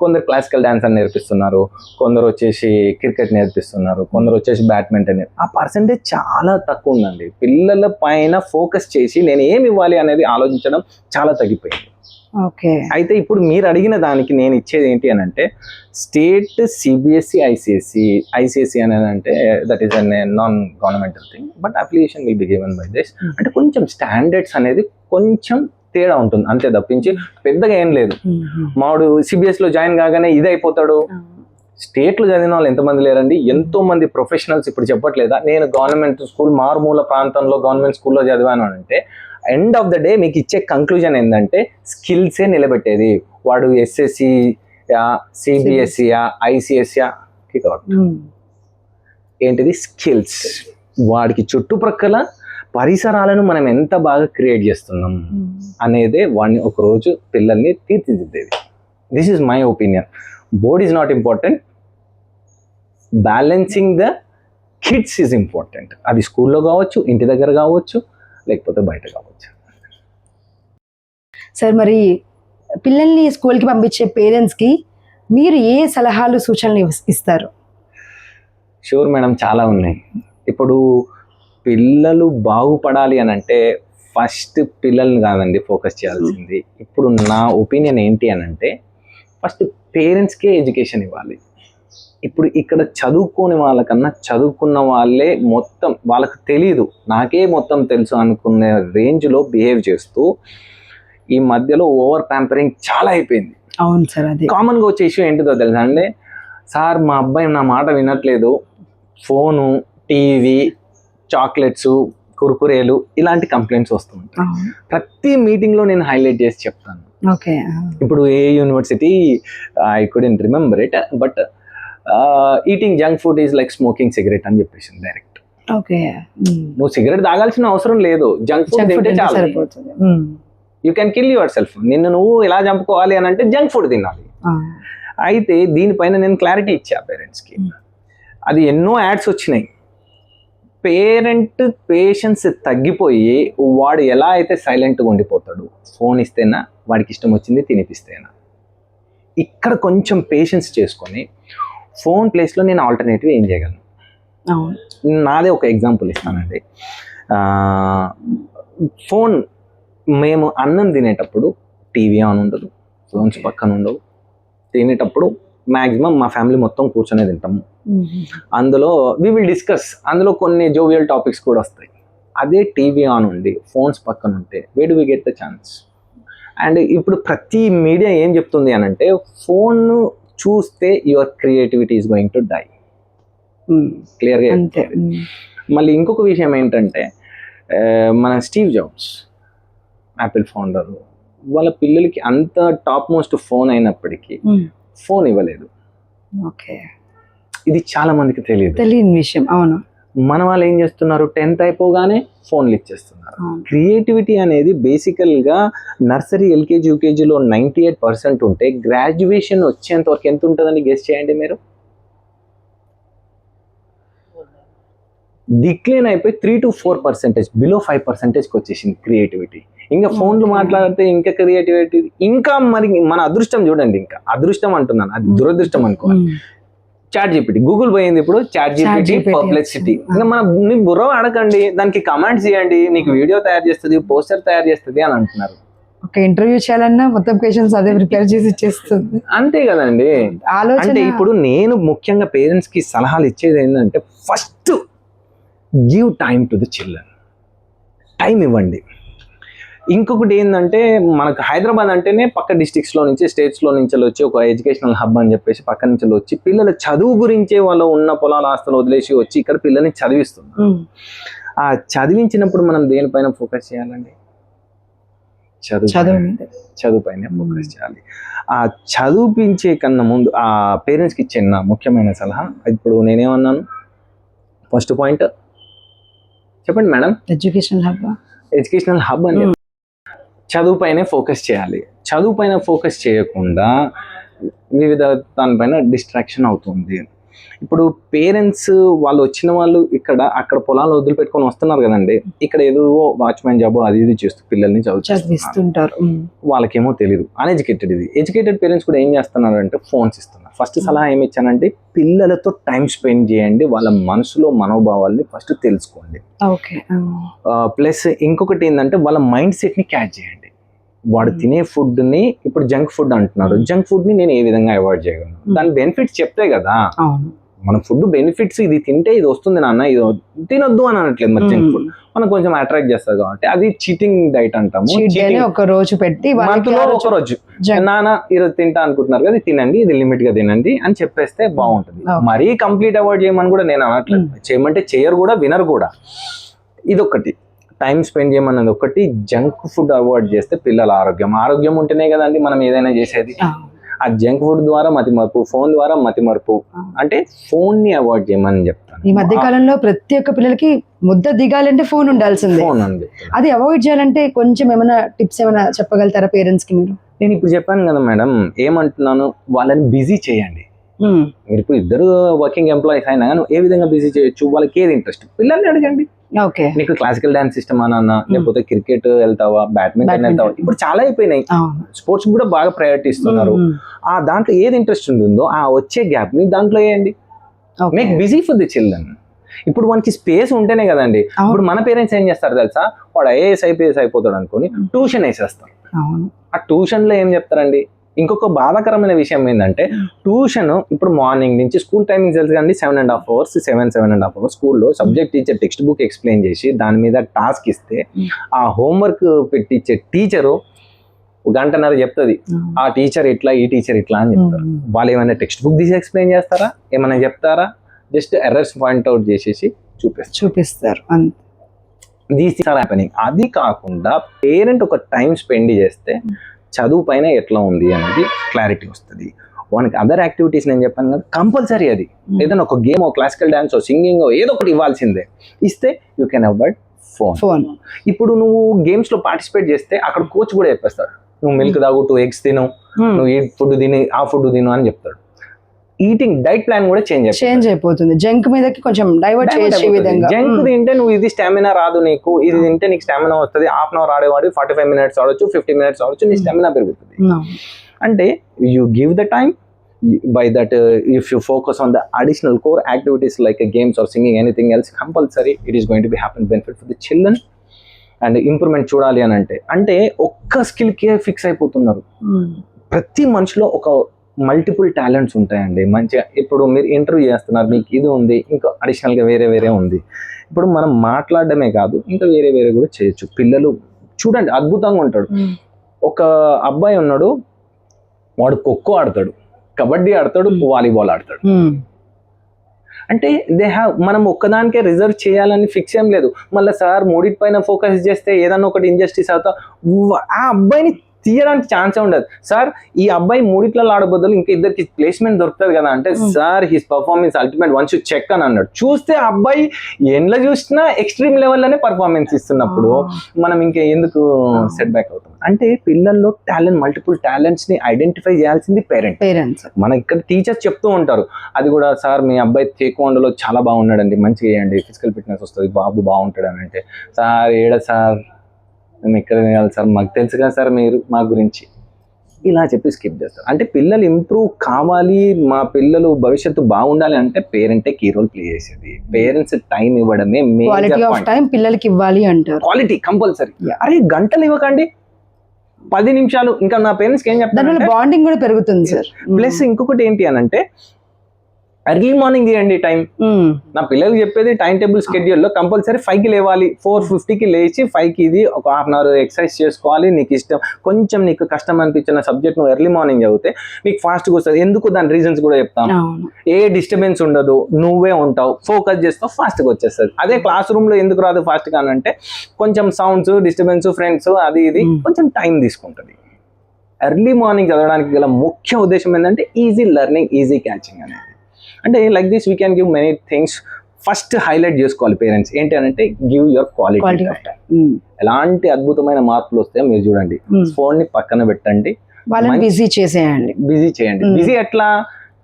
కొందరు క్లాసికల్ డాన్స్ అని నేర్పిస్తున్నారు, కొందరు వచ్చేసి క్రికెట్ నేర్పిస్తున్నారు, కొందరు వచ్చేసి బ్యాడ్మింటన్. ఆ పర్సంటేజ్ చాలా తక్కువ ఉందండి. పిల్లల పైన ఫోకస్ చేసి నేను ఏమి ఇవ్వాలి అనేది ఆలోచించడం చాలా తగ్గిపోయింది. ఓకే, అయితే ఇప్పుడు మీరు అడిగిన దానికి నేను ఇచ్చేది ఏంటి అని అంటే స్టేట్, సిబిఎస్ఈ, ఐసిఎస్ఈ అనేది అంటే that is an non governmental thing, but application will be given by this. అంటే కొంచెం స్టాండర్డ్స్ అనేది కొంచెం తేడా ఉంటుంది అంతే తప్పించి పెద్దగా ఏం లేదు. మావాడు సిబిఎస్ఈలో జాయిన్ కాగానే ఇది అయిపోతాడు. స్టేట్లో చదివిన వాళ్ళు ఎంతమంది లేరండి, ఎంతో మంది ప్రొఫెషనల్స్. ఇప్పుడు చెప్పట్లేదా నేను గవర్నమెంట్ స్కూల్ మారుమూల ప్రాంతంలో గవర్నమెంట్ స్కూల్లో చదివాను అంటే ఎండ్ ఆఫ్ ద డే మీకు ఇచ్చే కంక్లూజన్ ఏంటంటే స్కిల్సే నిలబెట్టేది. వాడు ఎస్ఎస్సియా, సిబిఎస్ఈయా, ఐసిఎస్సియా ఏంటిది స్కిల్స్. వాడికి చుట్టుప్రక్కల పరిసరాలను మనం ఎంత బాగా క్రియేట్ చేస్తున్నాం అనేదే వాడిని ఒకరోజు పిల్లల్ని తీర్చిదిద్దేది. This is my opinion. Board is not important, balancing the kids is important. అది స్కూల్లో కావచ్చు, ఇంటి దగ్గర కావచ్చు, లేకపోతే బయట కావచ్చు. సార్ మరి పిల్లల్ని స్కూల్కి పంపించే పేరెంట్స్కి మీరు ఏ సలహాలు, సూచనలు ఇస్తారు? షూర్ మేడం, చాలా ఉన్నాయి. ఇప్పుడు పిల్లలు బాగుపడాలి అని అంటే ఫస్ట్ పిల్లల్ని కాదండి ఫోకస్ చేయాల్సింది. ఇప్పుడు నా ఒపీనియన్ ఏంటి అని అంటే ఫస్ట్ పేరెంట్స్కే ఎడ్యుకేషన్ ఇవ్వాలి. ఇప్పుడు ఇక్కడ చదువుకోని వాళ్ళకన్నా చదువుకున్న వాళ్ళే మొత్తం వాళ్ళకి తెలీదు, నాకే మొత్తం తెలుసు అనుకునే రేంజ్లో బిహేవ్ చేస్తూ ఈ మధ్యలో ఓవర్ ప్యాంపరింగ్ చాలా అయిపోయింది. అవును సార్, అది కామన్గా వచ్చే ఇష్యూ ఏంటిదో తెలుసా అండి? సార్ మా అబ్బాయి నా మాట వినట్లేదు, ఫోను, టీవీ, చాక్లెట్స్, కుర్కురేలు ఇలాంటి కంప్లైంట్స్ వస్తుంటాయి. ప్రతి మీటింగ్లో నేను హైలైట్ చేసి చెప్తాను. ఓకే, ఇప్పుడు ఏ university I couldn't remember it, but eating junk food is like smoking cigarette అని చెప్పేసి డైరెక్ట్. ఓకే, నువ్వు సిగరెట్ తాగాల్సిన అవసరం లేదు, జంక్ ఫుడ్ తింటే చాలు, you can kill your self. నిన్ను నువ్వు ఎలా చంపుకోవాలి అని అంటే జంక్ ఫుడ్ తినాలి. అయితే దీనిపైన నేను క్లారిటీ ఇచ్చా పేరెంట్స్కి. అది ఎన్నో యాడ్స్ వచ్చినాయి. పేరెంట్ పేషెన్స్ తగ్గిపోయి వాడు ఎలా అయితే సైలెంట్గా ఉండిపోతాడు, ఫోన్ ఇస్తేనా వాడికి ఇష్టం వచ్చింది తినిపిస్తేనా. ఇక్కడ కొంచెం పేషెన్స్ చేసుకొని ఫోన్ ప్లేస్లో నేను ఆల్టర్నేటివ్ ఏం చేయగలను. నాదే ఒక ఎగ్జాంపుల్ ఇస్తానండి. ఫోన్ మేము అన్నం తినేటప్పుడు టీవీ ఆన్ ఉండదు, ఫోన్స్ పక్కన ఉండవు. తినేటప్పుడు మ్యాక్సిమం మా ఫ్యామిలీ మొత్తం కూర్చొనే తింటాము. అందులో వి విల్ డిస్కస్, అందులో కొన్ని జోవియల్ టాపిక్స్ కూడా వస్తాయి. అదే టీవీ ఆన్ ఉండి ఫోన్స్ పక్కన ఉంటే where do we get the chance? And ఇప్పుడు ప్రతి మీడియా ఏం చెప్తుంది అని అంటే ఫోన్ చూస్తే your creativity is going to die. క్లియర్గా చెప్తుంది. మళ్ళీ ఇంకొక విషయం ఏంటంటే మన స్టీవ్ జాబ్స్ యాపిల్ ఫౌండర్ వాళ్ళ పిల్లలకి అంత టాప్ మోస్ట్ ఫోన్ అయినప్పటికీ ఫోన్ ఇవ్వలేదు. ఓకే, ఇది చాలా మందికి తెలియని విషయం. అవును, మన వాళ్ళు ఏం చేస్తున్నారు, 10th అయిపోగానే ఫోన్లు ఇచ్చేస్తున్నారు. క్రియేటివిటీ అనేది బేసికల్గా నర్సరీ, ఎల్కేజీ, యూకేజీలో 98% ఉంటే గ్రాడ్యుయేషన్ వచ్చేంత వరకు ఎంత ఉంటుందని గెస్ చేయండి మీరు. డిక్లైన్ అయిపోయి 3 to 4%, బిలో 5%కి వచ్చేసింది క్రియేటివిటీ. ఇంకా ఫోన్లు మాట్లాడితే ఇంకా క్రియేటివిటీ ఇంకా మరి మన అదృష్టం చూడండి, ఇంకా అదృష్టం అంటున్నాను, అది దురదృష్టం అనుకోవాలి. చాట్ జీపీటీ, గూగుల్ పోయింది ఇప్పుడు చాట్ జీపీటీ ChatGPT పర్ప్లెక్సిటీ. ఇంకా మన నీ బుర్ర అడగండి, దానికి కమాండ్స్ చేయండి, నీకు వీడియో తయారు చేస్తుంది, పోస్టర్ తయారు చేస్తుంది అని అంటున్నారు. ఒక ఇంటర్వ్యూ చేయాలన్నా మొత్తం క్వశ్చన్స్ అదే ప్రిపేర్ చేసి ఇచ్చేస్తుంది. అంతే కదండి. ఆలోచన అంటే ఇప్పుడు నేను ముఖ్యంగా పేరెంట్స్ కి సలహాలు ఇచ్చేది ఏంటంటే, first give time to the children, time ఇవ్వండి. ఇంకొకటి ఏంటంటే, మనకు హైదరాబాద్ అంటేనే పక్క డిస్ట్రిక్ట్స్లో నుంచి, స్టేట్స్లో నుంచి వచ్చి ఒక ఎడ్యుకేషనల్ హబ్ అని చెప్పేసి పక్క నుంచి వచ్చి పిల్లల చదువు గురించే వాళ్ళు ఉన్న పొలాల ఆస్తులు వదిలేసి వచ్చి ఇక్కడ పిల్లల్ని చదివిస్తున్నారు. ఆ చదివించినప్పుడు మనం దేనిపైన ఫోకస్ చేయాలండి? చదువు పైన ఫోకస్ చేయాలి. ఆ చదివించే కన్నా ముందు ఆ పేరెంట్స్కి ఇచ్చే నా ముఖ్యమైన సలహా, ఇప్పుడు నేనేమన్నాను ఫస్ట్ పాయింట్ చెప్పండి మేడం? ఎడ్యుకేషనల్ హబ్ అని చదువు పైనే ఫోకస్ చేయాలి. చదువు పైన ఫోకస్ చేయకుండా వివిధ దానిపైన డిస్ట్రాక్షన్ అవుతుంది. ఇప్పుడు పేరెంట్స్ వాళ్ళు వచ్చిన వాళ్ళు అక్కడ పొలాలు వదిలిపెట్టుకొని వస్తున్నారు కదండి, ఇక్కడ ఏదో వాచ్మెన్ జాబ్ అది ఇది చేస్తూ పిల్లల్ని చదివిస్తుంటారు. వాళ్ళకేమో తెలియదు, అన్ఎడ్యుకేటెడ్. ఇది ఎడ్యుకేటెడ్ పేరెంట్స్ కూడా ఏం చేస్తున్నారు అంటే ఫోన్స్ ఇస్తున్నారు. ఫస్ట్ సలహా ఏమి ఇచ్చానంటే, పిల్లలతో టైం స్పెండ్ చేయండి, వాళ్ళ మనసులో మనోభావాల్ని ఫస్ట్ తెలుసుకోండి. ప్లస్ ఇంకొకటి ఏంటంటే, వాళ్ళ మైండ్ సెట్ ని క్యాచ్ చేయండి. వాడు తినే ఫుడ్ ని, ఇప్పుడు జంక్ ఫుడ్ అంటున్నారు, జంక్ ఫుడ్ ని నేను ఏ విధంగా అవాయిడ్ చేయగలను, దాని బెనిఫిట్స్ చెప్తే కదా. మన ఫుడ్ బెనిఫిట్స్, ఇది తింటే ఇది వస్తుంది నాన్న, ఇది తినొద్దు అని అనట్లేదు. మరి జంక్ ఫుడ్ మనం కొంచెం అట్రాక్ట్ చేస్తుంది కాబట్టి అది చీటింగ్ డైట్ అంటాము. ఒక రోజు పెట్టి ఒక రోజు నాన్న ఈరోజు తింటా అనుకుంటున్నారు కదా, తినండి, ఇది లిమిట్ గా తినండి అని చెప్పేస్తే బాగుంటుంది. మరీ కంప్లీట్ అవాయిడ్ చేయమని కూడా నేను అనట్లేదు, చేయమంటే చేయరు కూడా, వినరు కూడా. ఇదొకటి టైం స్పెండ్ చేయమన్నది ఒకటి. జంక్ ఫుడ్ అవాయిడ్ చేస్తే పిల్లల ఆరోగ్యం ఉంటేనే కదండి మనం ఏదైనా చేసేది. ఆ జంక్ ఫుడ్ ద్వారా మతిమరుపు, ఫోన్ ద్వారా మతిమరుపు, అంటే ఫోన్ ని అవాయిడ్ చేయమని చెప్తాను. ఈ మధ్య కాలంలో ప్రతి ఒక్క పిల్లలకి ముద్ద దిగాలంటే ఫోన్ ఉండాల్సిందే. అది అవాయిడ్ చేయాలంటే కొంచెం ఏమైనా టిప్స్ ఏమైనా చెప్పగలుగుతారా పేరెంట్స్ కి మీరు? నేను ఇప్పుడు చెప్పాను కదా మేడం, ఏమంటున్నాను, వాళ్ళని బిజీ చేయండి. మీరు ఇప్పుడు ఇద్దరు వర్కింగ్ ఎంప్లాయీస్ అయినా కానీ ఏ విధంగా బిజీ చేయొచ్చు, వాళ్ళకి ఏది ఇంట్రెస్ట్ పిల్లల్ని అడగండి. నీకు క్లాసికల్ డాన్స్ ఇష్టమా నాన్న, లేకపోతే క్రికెట్ వెళ్తావా, బ్యాడ్మింటన్ వెళ్తావా, ఇప్పుడు చాలా అయిపోయినాయి, స్పోర్ట్స్ కూడా బాగా ప్రయారిటీ ఇస్తున్నారు. ఆ దాంట్లో ఏది ఇంట్రెస్ట్ ఉంటుందో ఆ వచ్చే గ్యాప్ ని దాంట్లో వేయండి. Make busy for the children. ఇప్పుడు మనకి స్పేస్ ఉంటేనే కదండి. ఇప్పుడు మన పేరెంట్స్ ఏం చేస్తారు తెలుసా, వాడు ఐఏఎస్ ఐపీఎస్ అయిపోతాడు అనుకుని ట్యూషన్ వేసేస్తారు. ఆ ట్యూషన్ లో ఏం చెప్తారండి? ఇంకొక బాధాకరమైన విషయం ఏంటంటే, ట్యూషన్ ఇప్పుడు మార్నింగ్ నుంచి స్కూల్ టైమింగ్ తెలుసు కానీ 7.5 hours 7.5 hours స్కూల్లో subject teacher text book explain చేసి దాని మీద టాస్క్ ఇస్తే ఆ హోంవర్క్ పెట్టించే టీచరు గంటన్నర చెప్తుంది, ఆ టీచర్ ఇట్లా, ఈ టీచర్ ఇట్లా అని చెప్తారు. వాళ్ళు ఏమైనా టెక్స్ట్ బుక్ తీసి ఎక్స్ప్లెయిన్ చేస్తారా, ఏమైనా చెప్తారా? జస్ట్ ఎర్రర్స్ పాయింట్అవుట్ చేసేసి చూపిస్తారు. These are happening. అది కాకుండా పేరెంట్ ఒక టైం స్పెండ్ చేస్తే చదువు పైన ఎట్లా ఉంది అనేది క్లారిటీ వస్తుంది. వానికి అదర్ యాక్టివిటీస్ నేను చెప్పాను కదా, కంపల్సరీ అది ఏదైనా ఒక గేమ్, క్లాసికల్ డాన్స్, సింగింగ్, ఏదో ఒకటి ఇవ్వాల్సిందే. ఇస్తే యూ కెన్ అవాయిడ్ ఫోన్. ఇప్పుడు నువ్వు గేమ్స్ లో పార్టిసిపేట్ చేస్తే అక్కడ కోచ్ కూడా చెప్పేస్తాడు, నువ్వు మిల్క్ తాగు, 2 eggs తిను, నువ్వు ఈ ఫుడ్ తిని, ఆ ఫుడ్ తిను అని చెప్తాడు. ఈటింగ్ డైట్ ప్లాన్ కూడా చేంజ్ అయిపోతుంది. జంక్ మీదకి కొంచెం డైవర్ట్ చేసే విధంగా. జంక్ తింటే నువ్వు ఇది స్టామినా రాదు, నీకు ఇది తింటే నీకు స్టామినా వస్తుంది. 1/2 hour ఆడేవాడు 45 minutes ఆడొచ్చు, 50 minutes ఆడొచ్చు, నీ స్టామినా పెరుగుతుంది. అంటే you give the time. By that, if you focus on the additional core activities like games or singing, anything else, compulsory, it is going to be happen benefit for the children. And improvement చూడాలి అని అంటే ఒక్క స్కిల్కే fix అయిపోతున్నారు. ప్రతి మనిషిలో ఒక multiple talents ఉంటాయండి. మంచిగా ఇప్పుడు మీరు ఇంటర్వ్యూ చేస్తున్నారు, మీకు ఇది ఉంది, ఇంకా అడిషనల్గా వేరే ఉంది. ఇప్పుడు మనం మాట్లాడడమే కాదు, ఇంకా వేరే కూడా చేయొచ్చు. పిల్లలు చూడండి అద్భుతంగా ఉంటాడు. ఒక అబ్బాయి ఉన్నాడు, వాడు ఖోఖో ఆడతాడు, కబడ్డీ ఆడతాడు, వాలీబాల్ ఆడతాడు. అంటే మనం ఒక్కదానికే రిజర్వ్ చేయాలని ఫిక్స్ ఏం లేదు. మళ్ళీ సార్ మూడిటి పైన ఫోకస్ చేస్తే ఏదన్నా ఒకటి ఇంజస్టిస్ అవుతా, ఆ అబ్బాయిని తీయడానికి ఛాన్సే ఉండదు. సార్ ఈ అబ్బాయి మూడిట్లలో ఆడబోద్దు, ఇంకా ఇద్దరికి ప్లేస్మెంట్ దొరుకుతుంది కదా అంటే, sir his performance ultimate once you check అని అన్నాడు. చూస్తే ఆ అబ్బాయి ఎండ్లో చూసినా ఎక్స్ట్రీమ్ లెవెల్లోనే పర్ఫార్మెన్స్ ఇస్తున్నప్పుడు మనం ఇంకా ఎందుకు సెట్ బ్యాక్ అవుతాం? అంటే పిల్లల్లో మల్టిపుల్ టాలెంట్స్ ని ఐడెంటిఫై చేయాల్సింది పేరెంట్స్. మన ఇక్కడ టీచర్స్ చెప్తూ ఉంటారు, అది కూడా సార్ మీ అబ్బాయి టేక్వాండోలో చాలా బాగున్నాడండి, మంచిగా వేయండి, ఫిజికల్ ఫిట్నెస్ వస్తుంది, బాబు బాగుంటాడు అని అంటే, సార్ సార్ మేము ఎక్కడ వేయాలి సార్, మాకు తెలుసు కదా సార్ మీరు మా గురించి, ఇలా చెప్పి స్కిప్ చేస్తారు. అంటే పిల్లలు ఇంప్రూవ్ కావాలి, మా పిల్లలు భవిష్యత్తు బాగుండాలి అంటే పేరెంటే కీ రోల్ ప్లే చేసేది. పేరెంట్స్ టైం ఇవ్వడమే quality major of point. Time పిల్లలకి ఇవ్వాలి అంటారు. Quality compulsory. Yeah. అరే గంటలు ఇవ్వకండి, 10 నిమిషాలు. ఇంకా నా పేరెంట్స్కి ఏం దానివల్ల చెప్తాను, బాండింగ్ కూడా పెరుగుతుంది సార్. ప్లస్ ఇంకొకటి ఏంటి అని అంటే ఎర్లీ మార్నింగ్ తీయండి టైం. నా పిల్లలకి చెప్పేది టైం టేబుల్ స్కెడ్యూల్లో కంపల్సరీ 5కి లేవాలి, 4:50కి లేచి 5కి ఇది ఒక హాఫ్ అన్ అవర్ ఎక్సర్సైజ్ చేసుకోవాలి. నీకు ఇష్టం కొంచెం నీకు కష్టం అనిపించిన సబ్జెక్ట్ నువ్వు ఎర్లీ మార్నింగ్ చదివితే నీకు ఫాస్ట్గా వస్తుంది. ఎందుకు దాని రీజన్స్ కూడా చెప్తాను. ఏ డిస్టర్బెన్స్ ఉండదు, నువ్వే ఉంటావు, ఫోకస్ చేస్తావు, ఫాస్ట్గా వచ్చేస్తుంది. అదే క్లాస్ రూమ్లో ఎందుకు రాదు ఫాస్ట్గా అని అంటే కొంచెం సౌండ్స్, డిస్టర్బెన్స్, ఫ్రెండ్స్, అది ఇది కొంచెం టైం తీసుకుంటుంది. ఎర్లీ మార్నింగ్ చదవడానికి గల ముఖ్య ఉద్దేశం ఏంటంటే ఈజీ లెర్నింగ్, ఈజీ క్యాచింగ్ అనేది. అంటే like this we can give many things. First highlight చేసుకోవాలి పేరెంట్స్ ఏంటి అని అంటే give your quality of time. ఎలాంటి అద్భుతమైన మార్పులు వస్తాయో మీరు చూడండి. ఫోన్ ని పక్కన పెట్టండి, వాళ్ళని బిజీ చేసేయండి. బిజీ చేయండి. బిజీ ఎట్లా,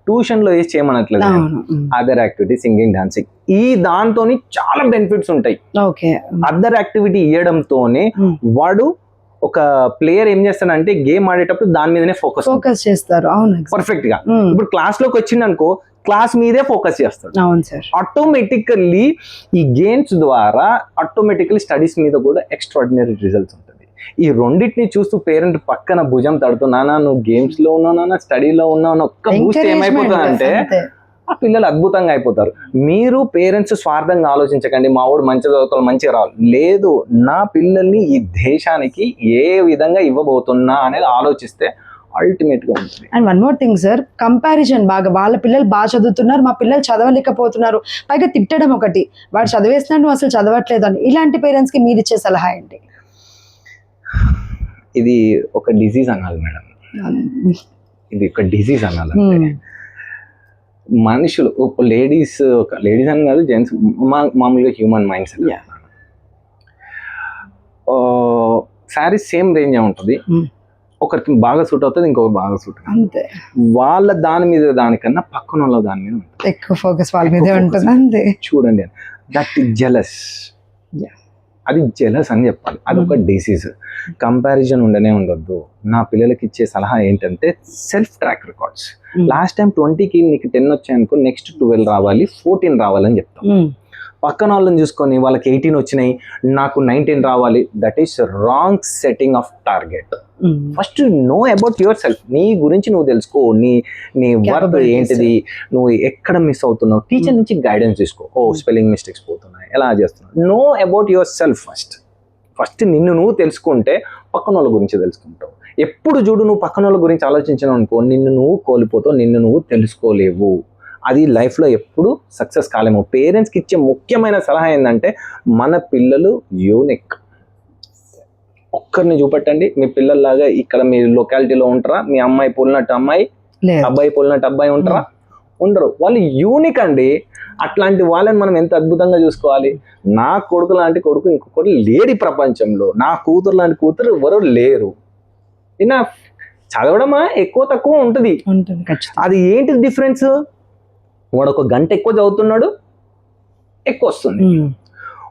ట్యూషన్ లో వేసి చేయమనట్లేదు, అదర్ యాక్టివిటీ, సింగింగ్, డాన్సింగ్, ఈ దాంతోని చాలా బెనిఫిట్స్ ఉంటాయి. ఓకే, అదర్ యాక్టివిటీ ఇవ్వడంతోనే వాడు ఒక ప్లేయర్ ఏం చేస్తాడంటే గేమ్ ఆడేటప్పుడు దాని మీదనే ఫోకస్ చేస్తారు. అవును, పర్ఫెక్ట్ గా. ఇప్పుడు క్లాస్ లోకి వచ్చింది అనుకో, క్లాస్ మీదే ఫోకస్ చేస్తాడు. అవును సార్. ఆటోమేటికల్లీ ఈ గేమ్స్ ద్వారా ఆటోమేటికల్లీ స్టడీస్ మీద కూడా ఎక్స్ట్రాడినరీ రిజల్ట్స్ ఉంటుంది. ఈ రెండింటిని చూస్తూ పేరెంట్ పక్కన భుజం తడుతూ నాన్న నువ్వు గేమ్స్ లో ఉన్నావు, నాన్న స్టడీలో ఉన్నావు, ఒక్క బూస్ట్ ఏమైపోతుంది అంటే ఆ పిల్లలు అద్భుతంగా అయిపోతారు. మీరు పేరెంట్స్ స్వార్థంగా ఆలోచించకండి, మా వాడు మంచిగా చదువుతాడు, మంచిగా రావాలి. లేదు, నా పిల్లల్ని ఈ దేశానికి ఏ విధంగా ఇవ్వబోతున్నా అనేది ఆలోచిస్తే అల్టిమేట్ గా ఉంటుంది. And one more thing sir, comparison బాగా, వాళ్ళ పిల్లలు బాగా చదువుతున్నారు, మా పిల్లలు చదవలేకపోతున్నారు, పైగా తిట్టడం ఒకటి, వాడు చదివేస్తున్నాడు నువ్వు అసలు చదవట్లేదు అని. ఇలాంటి పేరెంట్స్ కి మీరు ఇచ్చే సలహా ఏంటి? ఇది ఒక డిజీజ్ అనాలి మేడం, ఇది ఒక డిజీజ్ అనాలి. మనుషులు, లేడీస్ అని కాదు, జెంట్స్, మామూలుగా human minds saris same range ఉంటుంది. ఒకరికి బాగా సూట్ అవుతుంది, ఇంకొకరు బాగా సూట్ అంతే. వాళ్ళ దాని మీద దానికన్నా పక్కన వాళ్ళ దాని మీద ఎక్కువ ఫోకస్ వాళ్ళ మీదే ఉంటుంది. అంతే. చూడండి, దట్ జెలస్, అది జెలస్ అని చెప్పాలి. అది ఒక డిసీజ్. కంపారిజన్ ఉండనే ఉండొద్దు. నా పిల్లలకి ఇచ్చే సలహా ఏంటంటే self track records. Last time 20కి నీకు 10 వచ్చాయనుకో, నెక్స్ట్ 12 రావాలి, 14 రావాలని చెప్తాం. పక్కన వాళ్ళని చూసుకొని వాళ్ళకి 18 వచ్చినాయి, నాకు 19 రావాలి. That is wrong setting off target. First know about your self. నీ గురించి నువ్వు తెలుసుకో, నీ వర్క్ ఏంటిది, నువ్వు ఎక్కడ మిస్ అవుతున్నావు. టీచర్ నుంచి గైడెన్స్ తీసుకో. స్పెల్లింగ్ మిస్టేక్స్ పోతున్నాయి, ఎలా చేస్తున్నావు. Know about your self first నిన్ను నువ్వు తెలుసుకుంటే పక్కన వాళ్ళ గురించి తెలుసుకుంటావు. ఎప్పుడు చూడు నువ్వు పక్కన వాళ్ళ గురించి ఆలోచించను అనుకో, నిన్ను నువ్వు కోల్పోతావు, నిన్ను నువ్వు తెలుసుకోలేవు. అది లైఫ్లో ఎప్పుడు సక్సెస్ కాలేము. పేరెంట్స్కి ఇచ్చే ముఖ్యమైన సలహా ఏంటంటే మన పిల్లలు యూనిక్. ఒక్కరిని చూపెట్టండి మీ పిల్లల్లాగా. ఇక్కడ మీ లొకాలిటీలో ఉంటారా, మీ అమ్మాయి పోలినట్టు అమ్మాయి, అబ్బాయి పోలినట్టు అబ్బాయి ఉంటారా? ఉండరు. వాళ్ళు యూనిక్ అండి. అట్లాంటి వాళ్ళని మనం ఎంత అద్భుతంగా చూసుకోవాలి. నా కొడుకు లాంటి కొడుకు ఇంకొకటి లేడు ప్రపంచంలో, నా కూతురు లాంటి కూతురు ఎవరు లేరు. ఇలా చదవడమా ఎక్కువ తక్కువ ఉంటుంది. అది ఏంటి డిఫరెన్స్? వాడు 1 గంట ఎక్కువ చదువుతున్నాడు, ఎక్కువ వస్తుంది.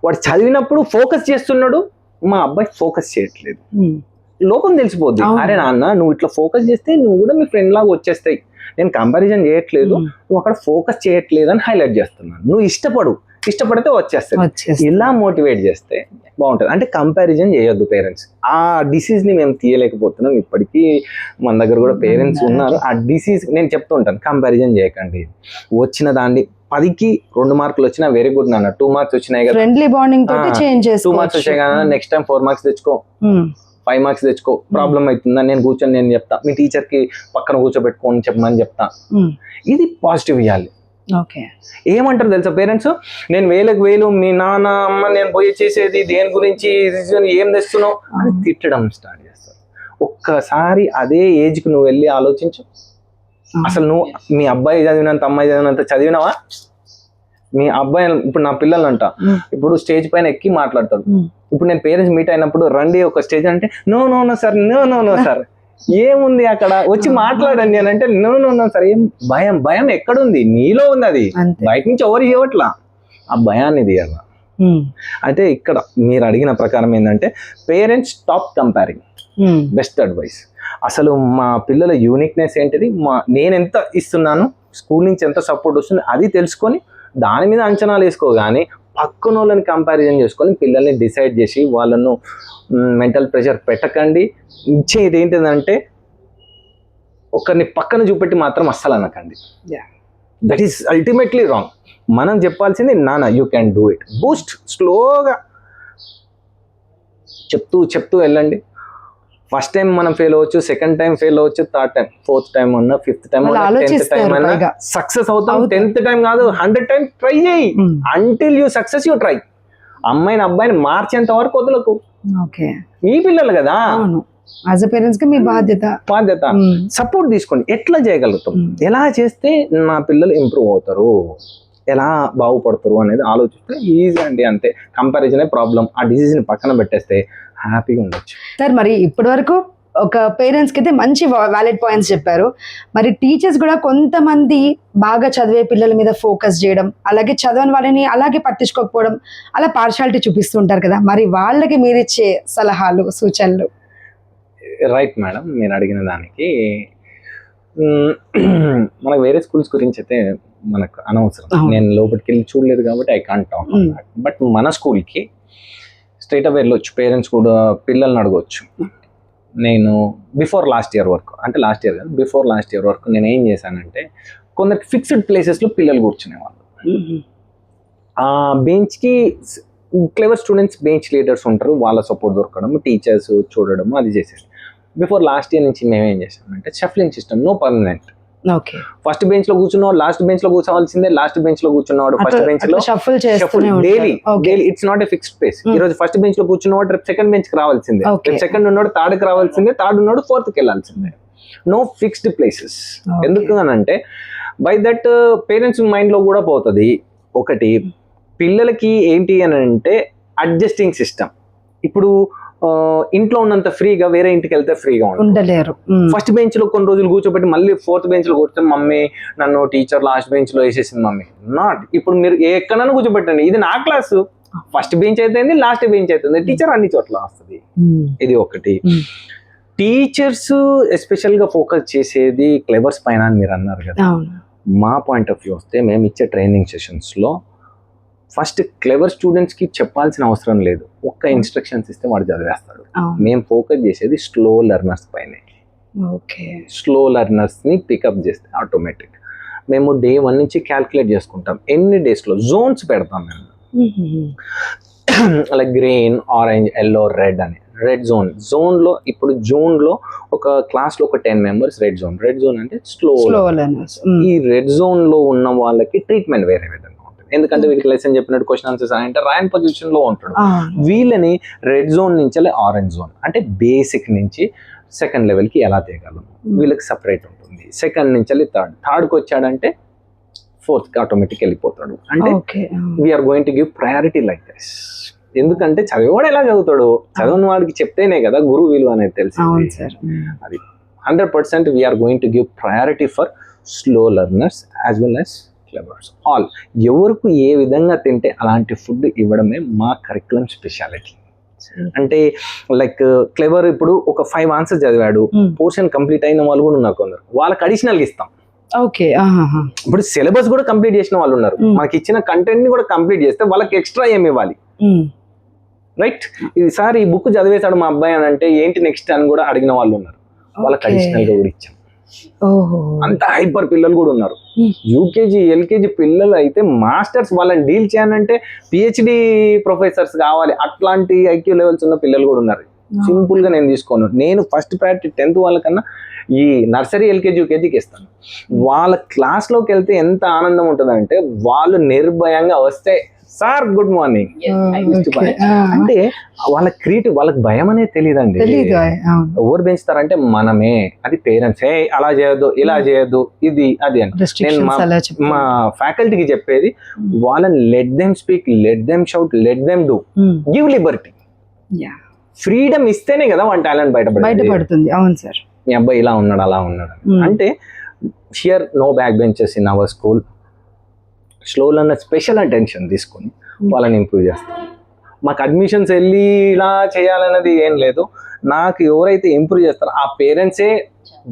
వాడు చదివినప్పుడు ఫోకస్ చేస్తున్నాడు, మా అబ్బాయి ఫోకస్ చేయట్లేదు. లోపం తెలిసిపోద్ది. అరే నాన్న నువ్వు ఇట్లా ఫోకస్ చేస్తే నువ్వు కూడా మీ ఫ్రెండ్ లాగా వచ్చేస్తాయి. నేను కంపారిజన్ చేయట్లేదు, నువ్వు అక్కడ ఫోకస్ చేయట్లేదు అని హైలైట్ చేస్తున్నాను. నువ్వు ఇష్టపడితే వచ్చేస్తాయి. ఇలా మోటివేట్ చేస్తే బాగుంటుంది. అంటే కంపారిజన్ చేయొద్దు పేరెంట్స్. ఆ డిసీజ్ ని మేము తీయలేకపోతున్నాం. ఇప్పటికీ మన దగ్గర కూడా పేరెంట్స్ ఉన్నారు. ఆ డిసీజ్ నేను చెప్తూ ఉంటాను, కంపారిజన్ చేయకండి. వచ్చిన దాన్ని 10కి 2 మార్కులు వచ్చినా వెరీ గుడ్ నాన్న, 2 మార్క్స్ వచ్చినాయి కదా, ఫ్రెండ్లీ బాండింగ్ తోటి చేంజ్ చేసుకో. 2 మార్క్స్ వచ్చాయి కదా, నెక్స్ట్ టైం 4 మార్క్స్ తెచ్చుకో, 5 మార్క్స్ తెచ్చుకో. ప్రాబ్లం అవుతుందా నేను కూర్చొని నేను చెప్తా, మీ టీచర్ కి పక్కన కూర్చోబెట్టుకోని చెప్పమని చెప్తా. ఇది పాజిటివ్ ఇవ్వాలి. ఏమంటారు తెలుసా పేరెంట్స్, నేను 1000 మీ నాన్న అమ్మ నేను పోయి చేసేది దేని గురించి, ఏం తెస్తున్నావు అని తిట్టడం స్టార్ట్ చేస్తారు. ఒక్కసారి అదే ఏజ్ కి నువ్వు వెళ్ళి ఆలోచించు. అసలు నువ్వు మీ అబ్బాయి చదివినంత అమ్మాయి చదివినంత చదివినావా? మీ అబ్బాయి ఇప్పుడు నా పిల్లలు అంట, ఇప్పుడు స్టేజ్ పైన ఎక్కి మాట్లాడతాడు. ఇప్పుడు నేను పేరెంట్స్ మీట్ అయినప్పుడు రండి ఒక స్టేజ్ అంటే నో సార్ ఏముంది అక్కడ వచ్చి మాట్లాడండి అని అంటే నో సార్. ఏం భయం ఎక్కడుంది? నీలో ఉంది. అది బయట నుంచి ఎవరు ఇవ్వట్లా. ఆ భయాన్ని తీయాల. అయితే ఇక్కడ మీరు అడిగిన ప్రకారం ఏంటంటే parents stop comparing. Best advice. అసలు మా పిల్లల యూనిక్నెస్ ఏంటిది, నేను ఎంత ఇస్తున్నాను, స్కూల్ నుంచి ఎంత సపోర్ట్ వస్తుంది అది తెలుసుకొని దాని మీద అంచనాలు వేసుకోగానే పక్కన వాళ్ళని కంపారిజన్ చేసుకొని పిల్లల్ని డిసైడ్ చేసి వాళ్ళను మెంటల్ ప్రెషర్ పెట్టకండి. ఇచ్చేది ఏంటిదంటే ఒకరిని పక్కన చూపెట్టి మాత్రం అస్సలు అనకండి. That is ultimately wrong. మనం చెప్పాల్సింది నాన్న you can do it, Boost స్లోగా చెప్తూ వెళ్ళండి. ఫస్ట్ టైం మనం ఫెయిల్ అవ్వచ్చు, సెకండ్ టైం ఫెయిల్ అవ్వచ్చు, థర్డ్ టైం, ఫోర్త్ టైం అన్నా, ఫిఫ్త్ టైం అన్నా, 10th టైం అన్నా సక్సెస్ అవుతాం. 10th టైం కాదు 100 టైం ట్రై చేయి, until you success you try. అమ్మాయిని అబ్బాయిని మార్చేంత వరకు వదలకు. మీ పిల్లలు కదా, యాజ్ ఎ పేరెంట్స్ కి మీ బాధ్యత సపోర్ట్ తీసుకోండి. ఎట్లా చేయగలుగుతాం, ఎలా చేస్తే నా పిల్లలు ఇంప్రూవ్ అవుతారు, ఎలా బాగుపడతారు అనేది ఆలోచిస్తే ఈజీ అండి. అంతే, కంపారిజనే ప్రాబ్లం. ఆ డిసిజన్ పక్కన పెట్టేస్తే హ్యాపీగా ఉండొచ్చు. సార్ మరి ఇప్పటి వరకు ఒక పేరెంట్స్కి అయితే మంచి వ్యాలిడ్ పాయింట్స్ చెప్పారు. మరి టీచర్స్ కూడా కొంతమంది బాగా చదివే పిల్లల మీద ఫోకస్ చేయడం, అలాగే చదవని వాళ్ళని అలాగే పట్టించుకోకపోవడం, అలా పార్షాలిటీ చూపిస్తుంటారు కదా, మరి వాళ్ళకి మీరు ఇచ్చే సలహాలు సూచనలు? రైట్ మేడం, మీరు అడిగిన దానికి మనకు వేరే స్కూల్స్ గురించి అయితే మనకు అనవసరం. నేను లోపలికి వెళ్ళి చూడలేదు కాబట్టి ఐ కాంట్ టాక్. బట్ మన స్కూల్కి స్ట్రైట్ అవే వెళ్ళొచ్చు, పేరెంట్స్ కూడా పిల్లల్ని అడగవచ్చు. నేను బిఫోర్ లాస్ట్ ఇయర్ వరకు, అంటే లాస్ట్ ఇయర్ కాదు, బిఫోర్ లాస్ట్ ఇయర్ వరకు నేను ఏం చేశానంటే కొందరు ఫిక్స్డ్ ప్లేసెస్లో పిల్లలు కూర్చునేవాళ్ళు. ఆ బెంచ్కి క్లెవర్ స్టూడెంట్స్, బెంచ్ లీడర్స్ ఉంటారు, వాళ్ళ సపోర్ట్ దొరకడం, టీచర్స్ చూడడం అది చేసేది. బిఫోర్ లాస్ట్ ఇయర్ నుంచి మేము ఏం చేసామంటే shuffling system, no permanent. First bench లో కూర్చున్నవాడు లాస్ట్ బెంచ్ లో కూర్చోవాల్సిందే, లాస్ట్ బెంచ్ లో కూర్చున్నవాడు ఫస్ట్ బెంచ్ లో. Daily it's not a fixed place. ఈ రోజు ఫస్ట్ బెంచ్ లో కూర్చున్నవాడు రేపు సెకండ్ బెంచ్ కి రావాల్సిందే, రేపు సెకండ్ ఉన్నవాడు థర్డ్ కి రావాల్సిందే, థర్డ్ ఉన్నవాడు ఫోర్త్ కి వెళ్ళాల్సిందే. No fixed places. ఎందుకు అని అంటే బై దట్ పేరెంట్స్ మైండ్ లో కూడా పోతుంది. ఒకటి, పిల్లలకి ఏంటి అని అంటే అడ్జస్టింగ్ సిస్టమ్. ఇప్పుడు ఇంట్లో ఉన్నంత ఫ్రీగా వేరే ఇంటికి వెళ్తే ఫ్రీగా ఉండలేరు. ఫస్ట్ బెంచ్ లో కొన్ని రోజులు కూర్చోబెట్టి మళ్ళీ ఫోర్త్ బెంచ్ లో కూర్చొని మమ్మీ నన్ను టీచర్ లాస్ట్ బెంచ్ లో వేసేసింది మమ్మీ. నాట్. ఇప్పుడు మీరు ఎక్కడైనా కూర్చోబెట్టండి, ఇది నా క్లాసు, ఫస్ట్ బెంచ్ అయితే లాస్ట్ బెంచ్ అవుతుంది, టీచర్ అన్ని చోట్ల వస్తుంది. ఇది ఒకటి. టీచర్స్ ఎస్పెషల్ గా ఫోకస్ చేసేది క్లెవర్స్ పైన అని మీరు అన్నారు కదా. మా పాయింట్ ఆఫ్ వ్యూ వస్తే మేము ఇచ్చే ట్రైనింగ్ సెషన్స్ లో ఫస్ట్ క్లెవర్ స్టూడెంట్స్ కి చెప్పాల్సిన అవసరం లేదు, ఒక్క ఇన్స్ట్రక్షన్స్ ఇస్తే వాడు చదివేస్తాడు. మేము ఫోకస్ చేసేది స్లో లెర్నర్స్ పైనే. స్లో లెర్నర్స్ ని పికప్ చేస్తే ఆటోమేటిక్ మేము డే 1 నుంచి క్యాల్కులేట్ చేసుకుంటాం, ఎన్ని డేస్ లో జోన్స్ పెడతాం మేము. Like green, orange, yellow, red అని. రెడ్ జోన్ లో ఇప్పుడు జూన్ లో ఒక క్లాస్ లో ఒక 10 మెంబర్స్ రెడ్ జోన్ అంటే స్లో లెర్నర్స్. ఈ రెడ్ జోన్ లో ఉన్న వాళ్ళకి ట్రీట్మెంట్ వేరే విధంగా, ఎందుకంటే వీళ్ళకి లెసన్ చెప్పినట్టు క్వశ్చన్ ఆన్సర్స్ అంటే రాయన్ పొజిషన్ లో ఉంటాడు. వీళ్ళని రెడ్ జోన్ నుంచి ఆరెంజ్ జోన్ అంటే బేసిక్ నుంచి సెకండ్ లెవెల్ కి ఎలా తేగలం, వీళ్ళకి సపరేట్ ఉంటుంది. సెకండ్ నుంచి థర్డ్కి వచ్చాడంటే ఫోర్త్ కి ఆటోమేటిక్ వెళ్ళిపోతాడు. అంటే we are going to give priority like this. ఎందుకంటే చదివేవాడు ఎలా చదువుతాడు, చదవని వాడికి చెప్తేనే కదా గురువు విలువ అనేది తెలిసింది. అది 100% we are going to give priority for slow learners as well as clevers. All ఎవరికి ఏ విధంగా తింటే అలాంటి ఫుడ్ ఇవ్వడమే మా కరికులం స్పెషాలిటీ. అంటే లైక్ క్లెవర్ ఇప్పుడు ఒక 5 ఆన్సర్స్ చదివాడు, పోర్షన్ కంప్లీట్ అయిన వాళ్ళు కూడా ఉన్నారు కొందరు, వాళ్ళకి అడిషనల్గా ఇస్తాం. ఇప్పుడు సిలబస్ కూడా కంప్లీట్ చేసిన వాళ్ళు ఉన్నారు, మనకి ఇచ్చిన కంటెంట్ ని కూడా కంప్లీట్ చేస్తే వాళ్ళకి ఎక్స్ట్రా ఏమి ఇవ్వాలి. రైట్, ఇది సార్ ఈ బుక్ చదివేశాడు మా అబ్బాయి అని అంటే ఏంటి నెక్స్ట్ అని కూడా అడిగిన వాళ్ళు ఉన్నారు, వాళ్ళకి అడిషనల్ గా కూడా ఇచ్చాం. అంత హైపర్ పిల్లలు కూడా ఉన్నారు. యూకేజీ ఎల్కేజీ పిల్లలు అయితే మాస్టర్స్, వాళ్ళని డీల్ చేయాలంటే పిహెచ్డి ప్రొఫెసర్స్ కావాలి, అట్లాంటి ఐక్యూ లెవెల్స్ ఉన్న పిల్లలు కూడా ఉన్నారు. సింపుల్ గా నేను తీసుకోను, నేను ఫస్ట్ ప్రయారిటీ 10th వాళ్ళకన్నా ఈ నర్సరీ ఎల్కేజీ యూకేజీకి ఇస్తాను. వాళ్ళ క్లాస్ లోకి వెళ్తే ఎంత ఆనందం ఉంటుందంటే వాళ్ళు నిర్భయంగా వస్తే సార్ గుడ్ మార్నింగ్ అంటే వాళ్ళ క్రియేటివ్, వాళ్ళకి భయం అనేది తెలియదండి. ఎవరు పెంచుతారంటే మనమే, అది పేరెంట్స్. అలా చేయొద్దు, ఇలా చేయొద్దు, ఇది అది అని నేను మా ఫ్యాకల్టీకి చెప్పేది, వాళ్ళని let them speak, let them shout, let them do, give Liberty. Freedom ఇస్తేనే కదా వాళ్ళ టాలెంట్ బయటపడుతుంది. అవును సార్, మీ అబ్బాయి ఇలా ఉన్నాడు అలా ఉన్నాడు అంటే. Here no back benches in our school. Slow learner special attention తీసుకొని వాళ్ళని ఇంప్రూవ్ చేస్తాం. మాకు అడ్మిషన్స్ వెళ్ళి ఇలా చేయాలన్నది ఏం లేదు. నాకు ఎవరైతే ఇంప్రూవ్ చేస్తారో ఆ పేరెంట్సే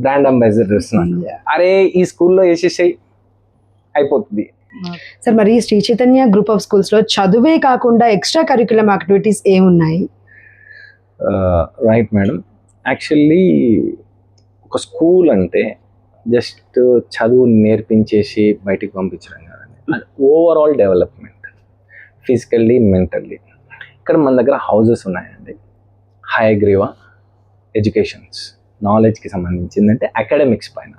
బ్రాండ్ అంబాసిడర్స్. అరే ఈ స్కూల్లో వేసేసాయి అయిపోతుంది. సార్ మరి Sri Chaitanya group of schools లో చదువే కాకుండా ఎక్స్ట్రా కరికులం యాక్టివిటీస్ ఏమున్నాయి? రైట్ మేడం, యాక్చువల్లీ ఒక స్కూల్ అంటే జస్ట్ చదువు నేర్పించేసి బయటికి పంపించడం కాదండి, అది ఓవరాల్ డెవలప్మెంట్, ఫిజికల్లీ మెంటల్లీ. ఇక్కడ మన దగ్గర హౌజెస్ ఉన్నాయండి, హయగ్రీవా ఎడ్యుకేషన్స్, నాలెడ్జ్కి సంబంధించిందంటే అకాడమిక్స్ పైన.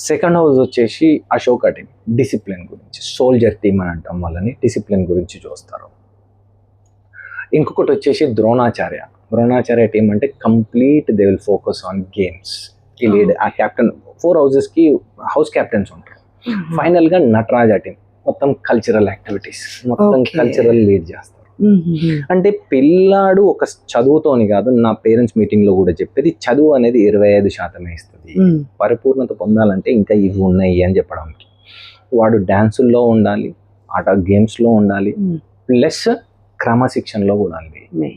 సెకండ్ హౌస్ వచ్చేసి అశోక టీమ్, డిసిప్లిన్ గురించి, సోల్జర్ టీమ్ అని అంటాం వాళ్ళని, డిసిప్లిన్ గురించి చూస్తారు. ఇంకొకటి వచ్చేసి ద్రోణాచార్య టీమ్ అంటే complete they will focus on games. ఈ లీడ్ ఆ క్యాప్టెన్ 4 హౌజెస్కి హౌస్ క్యాప్టెన్స్ ఉంటారు. ఫైనల్గా నటరాజ టీమ్ మొత్తం కల్చరల్ యాక్టివిటీస్, మొత్తం కల్చరల్ లీడ్ చేస్తారు. అంటే పిల్లాడు ఒక చదువుతోని కాదు, నా పేరెంట్స్ మీటింగ్లో కూడా చెప్పేది చదువు అనేది 25% ఇస్తుంది, పరిపూర్ణత పొందాలంటే ఇంకా ఇవి ఉన్నాయి అని చెప్పడానికి. వాడు డ్యాన్సుల్లో ఉండాలి, గేమ్స్లో ఉండాలి, ప్లస్ క్రమశిక్షణలో కూడా ఉండాలి,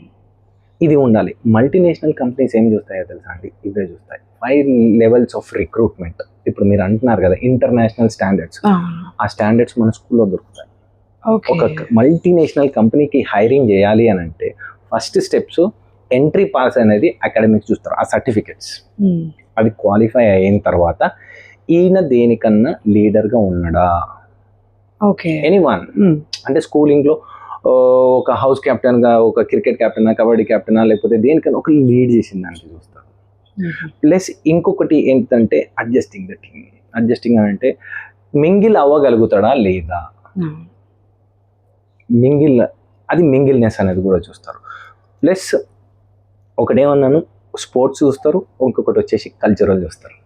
ఇది ఉండాలి. మల్టీనేషనల్ కంపెనీస్ ఏం చూస్తాయో తెలుసా అండి, ఇవే చూస్తాయి. 5 levels ఆఫ్ రిక్రూట్మెంట్. ఇప్పుడు మీరు అంటున్నారు కదా ఇంటర్నేషనల్ స్టాండర్డ్స్, ఆ స్టాండర్డ్స్ మన స్కూల్లో దొరుకుతాయి. ఒక మల్టీనేషనల్ కంపెనీకి హైరింగ్ చేయాలి అని అంటే ఫస్ట్ స్టెప్స్ ఎంట్రీ పాస్ అనేది అకాడమిక్స్ చూస్తారు, ఆ సర్టిఫికెట్స్. అది క్వాలిఫై అయిన తర్వాత ఈయన దేనికన్నా లీడర్గా ఉన్నాడా, ఎనీవన్ అంటే స్కూలింగ్లో ఒక హౌస్ క్యాప్టెన్గా, ఒక క్రికెట్ క్యాప్టెనా, కబడ్డీ క్యాప్టెనా, లేకపోతే దేనికన్నా ఒక లీడ్ చేసిందానికి చూస్తారు. ప్లస్ ఇంకొకటి ఏంటంటే అడ్జస్టింగ్ ద టీమ్. అడ్జస్టింగ్ అని అంటే మింగిల్ అవ్వగలుగుతాడా లేదా, మింగిల్నెస్ అనేది కూడా చూస్తారు. ప్లస్ ఒకటేమన్నాను, స్పోర్ట్స్ చూస్తారు, ఇంకొకటి వచ్చేసి కల్చరల్ చూస్తారు.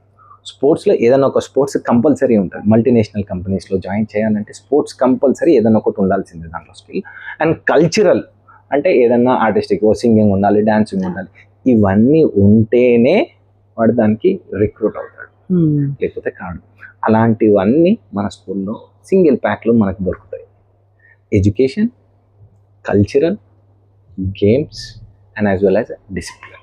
స్పోర్ట్స్లో ఏదైనా ఒక స్పోర్ట్స్ కంపల్సరీ ఉంటుంది. మల్టీనేషనల్ కంపెనీస్లో జాయిన్ చేయాలంటే స్పోర్ట్స్ కంపల్సరీ ఏదైనా ఒకటి ఉండాల్సిందే దాంట్లో స్కిల్. అండ్ కల్చరల్ అంటే ఏదన్నా ఆర్టిస్టిక్, సింగింగ్ ఉండాలి, డాన్సింగ్ ఉండాలి, ఇవన్నీ ఉంటేనే వాడు దానికి రిక్రూట్ అవుతాడు, లేకపోతే కాదు. అలాంటివన్నీ మన స్కూల్లో సింగిల్ ప్యాక్లో మనకు దొరుకుతాయి. Education, cultural, games and as well as discipline.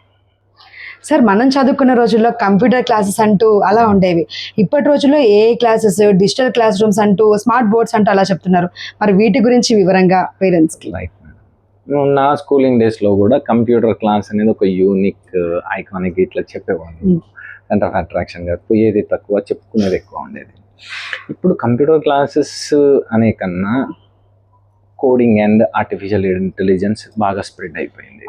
Sir మనం చదువుకున్న రోజుల్లో కంప్యూటర్ క్లాసెస్ అంటూ అలా ఉండేవి. ఇప్పటి రోజుల్లో AI classes, digital class rooms అంటూ, స్మార్ట్ బోర్డ్స్ అంటూ అలా చెప్తున్నారు. మరి వీటి గురించి వివరంగా పేరెంట్స్కి. రైట్ మేడం, నా స్కూలింగ్ డేస్లో కూడా కంప్యూటర్ క్లాస్ అనేది ఒక యూనిక్, ఐకానిక్ ఇట్లా చెప్పేవాళ్ళు. సెంటర్ ఆఫ్ అట్రాక్షన్గా పోయేది తక్కువ, చెప్పుకునేది ఎక్కువ ఉండేది. ఇప్పుడు కంప్యూటర్ క్లాసెస్ అనే కన్నా కోడింగ్ అండ్ ఆర్టిఫిషియల్ ఇంటెలిజెన్స్ బాగా స్ప్రెడ్ అయిపోయింది.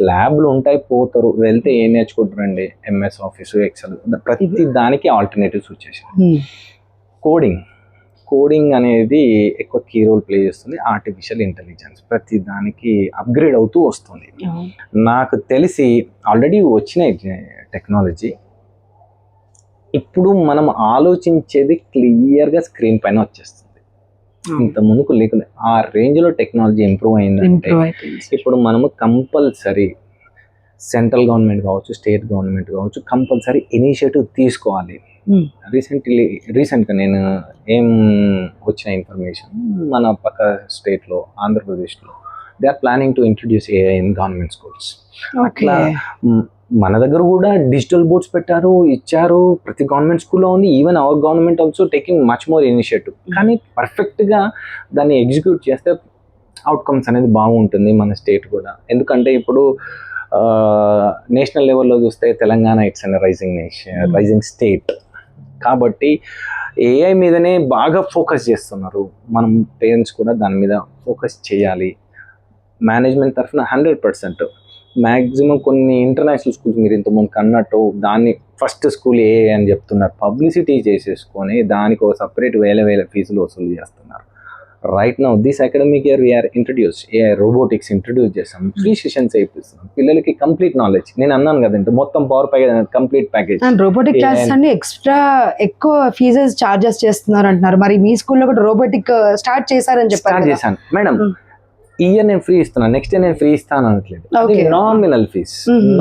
ల్యాబ్లు ఉంటాయి, పోతారు, వెళ్తే ఏం నేర్చుకుంటారండి, ఎంఎస్ ఆఫీస్, ఎక్సెల్, ప్రతి దానికి ఆల్టర్నేటివ్స్ వచ్చేసాయి. కోడింగ్ అనేది ఎక్కువ కీ రోల్ ప్లే చేస్తుంది. ఆర్టిఫిషియల్ ఇంటెలిజెన్స్ ప్రతి దానికి అప్గ్రేడ్ అవుతూ వస్తుంది. నాకు తెలిసి ఆల్రెడీ వచ్చిన టెక్నాలజీ ఇప్పుడు మనం ఆలోచించేది క్లియర్గా స్క్రీన్ పైన వచ్చేస్తుంది. ఇంత ముందుకు లేకుండా ఆ రేంజ్లో టెక్నాలజీ ఇంప్రూవ్ అయిందంటే ఇప్పుడు మనము కంపల్సరీ సెంట్రల్ గవర్నమెంట్ కావచ్చు, స్టేట్ గవర్నమెంట్ కావచ్చు, కంపల్సరీ ఇనిషియేటివ్ తీసుకోవాలి. రీసెంట్గా నేను ఏం వచ్చిన ఇన్ఫర్మేషన్, మన పక్క స్టేట్లో ఆంధ్రప్రదేశ్లో they are planning to introduce AI in government schools. అట్లా మన దగ్గర కూడా డిజిటల్ బోర్డ్స్ పెట్టారు, ఇచ్చారు, ప్రతి గవర్నమెంట్ స్కూల్లో ఉంది. Even our government also taking much more initiative. కానీ పర్ఫెక్ట్గా దాన్ని ఎగ్జిక్యూట్ చేస్తే అవుట్కమ్స్ అనేది బాగుంటుంది మన స్టేట్ కూడా. ఎందుకంటే ఇప్పుడు నేషనల్ లెవెల్లో చూస్తే Telangana it's and rising state కాబట్టి ఏఐ మీదనే బాగా ఫోకస్ చేస్తున్నారు. మనం పేరెంట్స్ కూడా దాని మీద ఫోకస్ చేయాలి. మేనేజ్మెంట్ తరఫున 100%. మ్యాక్సిమం కొన్ని ఇంటర్నేషనల్ స్కూల్స్ మీరు ఇంతకుముందు అన్నట్టు దాన్ని ఫస్ట్ స్కూల్ ఏ అని చెప్తున్నారు, పబ్లిసిటీ చేసేసుకొని దానికి ఒక సపరేట్ వేల ఫీజులు వసూలు చేస్తున్నారు. Right now this academic year we are introduce AI robotics introduce చేస్తాం, ఫ్రీ సెషన్స్ అయిపోతున్నాం, పిల్లలకి కంప్లీట్ నాలెడ్జ్. నేను అన్నాను కదండి మొత్తం power package, complete package. Robotic classes అన్ని ఎక్స్ట్రా ఎక్కువ ఫీజెస్ చార్జెస్ చేస్తున్నారు అంటున్నారు. మరి మీ స్కూల్లో కూడా రోబోటిక్ స్టార్ట్ చేశారని చెప్పారు. చేశాను మేడం. ఈ ఇయర్ నేను ఫ్రీ ఇస్తున్నాను, నెక్స్ట్ ఇయర్ నేను ఫ్రీ ఇస్తాను అనట్లేదు.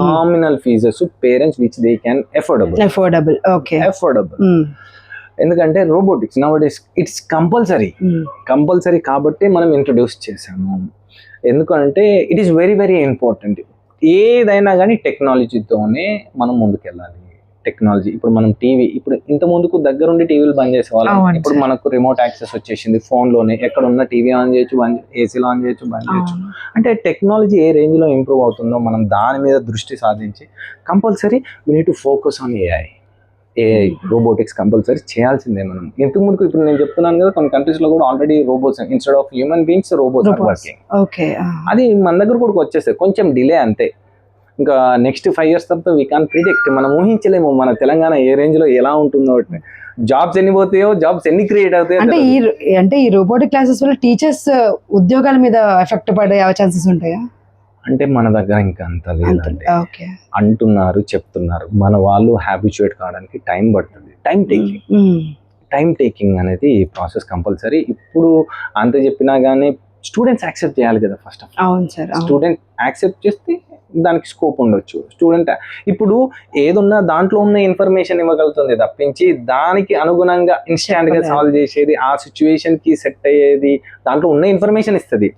Nominal fees parents which they can affordable. ఎందుకంటే రోబోటిక్స్ నౌ ఇట్స్ కంపల్సరీ కాబట్టి మనం ఇంట్రడ్యూస్ చేసాము. ఎందుకంటే ఇట్ ఈస్ వెరీ ఇంపార్టెంట్. ఏదైనా కానీ టెక్నాలజీతోనే మనం ముందుకెళ్ళాలి. టెక్నాలజీ ఇప్పుడు మనం టీవీ, ఇప్పుడు ఇంత ముందుకు దగ్గరుండి టీవీలు బంద్ చేసేవాళ్ళం. అవును ఇప్పుడు సార్. మనకు రిమోట్ యాక్సెస్ వచ్చేసింది. ఫోన్లోనే ఎక్కడ ఉన్న టీవీ ఆన్ చేయొచ్చు, ఏసీలో ఆన్ చేయొచ్చు, బంద్ చేయొచ్చు. అవును. అంటే టెక్నాలజీ ఏ రేంజ్లో ఇంప్రూవ్ అవుతుందో మనం దాని మీద దృష్టి సాధించి compulsory we need to focus on AI. Robotics compulsory చేయాల్సిందే మనం. ఇంతకు ముందుకు ఇప్పుడు నేను చెప్తున్నాను కదా, కొన్ని కంట్రీస్ లో కూడా already robots instead of human beings robots are working. Okay. అది మన దగ్గర కూడా వచ్చేస్తాయి, కొంచెం డిలే అంతే. ఇంకా నెక్స్ట్ 5 years తర్వాత వీ కాన్ ప్రిడిక్ట్, మనం ఊహించలేము మన తెలంగాణ ఏ రేంజ్ లో ఎలా ఉంటుందో. జాబ్స్ ఎన్ని పోతాయో, జాబ్స్ ఎన్ని క్రియేట్ అవుతాయో. అంటే ఈ రోబోటిక్ క్లాసెస్ వల్ల టీచర్స్ ఉద్యోగాల మీద ఎఫెక్ట్ పడే ఛాన్సెస్ ఉంటాయా? అంటే మన దగ్గర ఇంకా అంత లేదండి. ఓకే. అంటున్నారు, చెప్తున్నారు, మన వాళ్ళు హ్యాబిచుయేట్ కావడానికి టైం పడుతుంది. టైం టేకింగ్ అనేది ఈ ప్రాసెస్ కంపల్సరీ. ఇప్పుడు అంత చెప్పినా కానీ స్టూడెంట్స్ యాక్సెప్ట్ చేయాలి కదా ఫస్ట్ ఆఫ్ ఆల్. అవును సార్. స్టూడెంట్ యాక్సెప్ట్ చేస్తే దానికి స్కోప్ ఉండొచ్చు. స్టూడెంట్ ఇప్పుడు ఏదున్నా దాంట్లో ఉన్న ఇన్ఫర్మేషన్ ఇవ్వగలుగుతుంది తప్పించి దానికి అనుగుణంగా ఇన్స్టాంట్ గా సాల్వ్ చేసేది, ఆ సిచ్యువేషన్ కి సెట్ అయ్యేది, దాంట్లో ఉన్న ఇన్ఫర్మేషన్ ఇస్తుంది.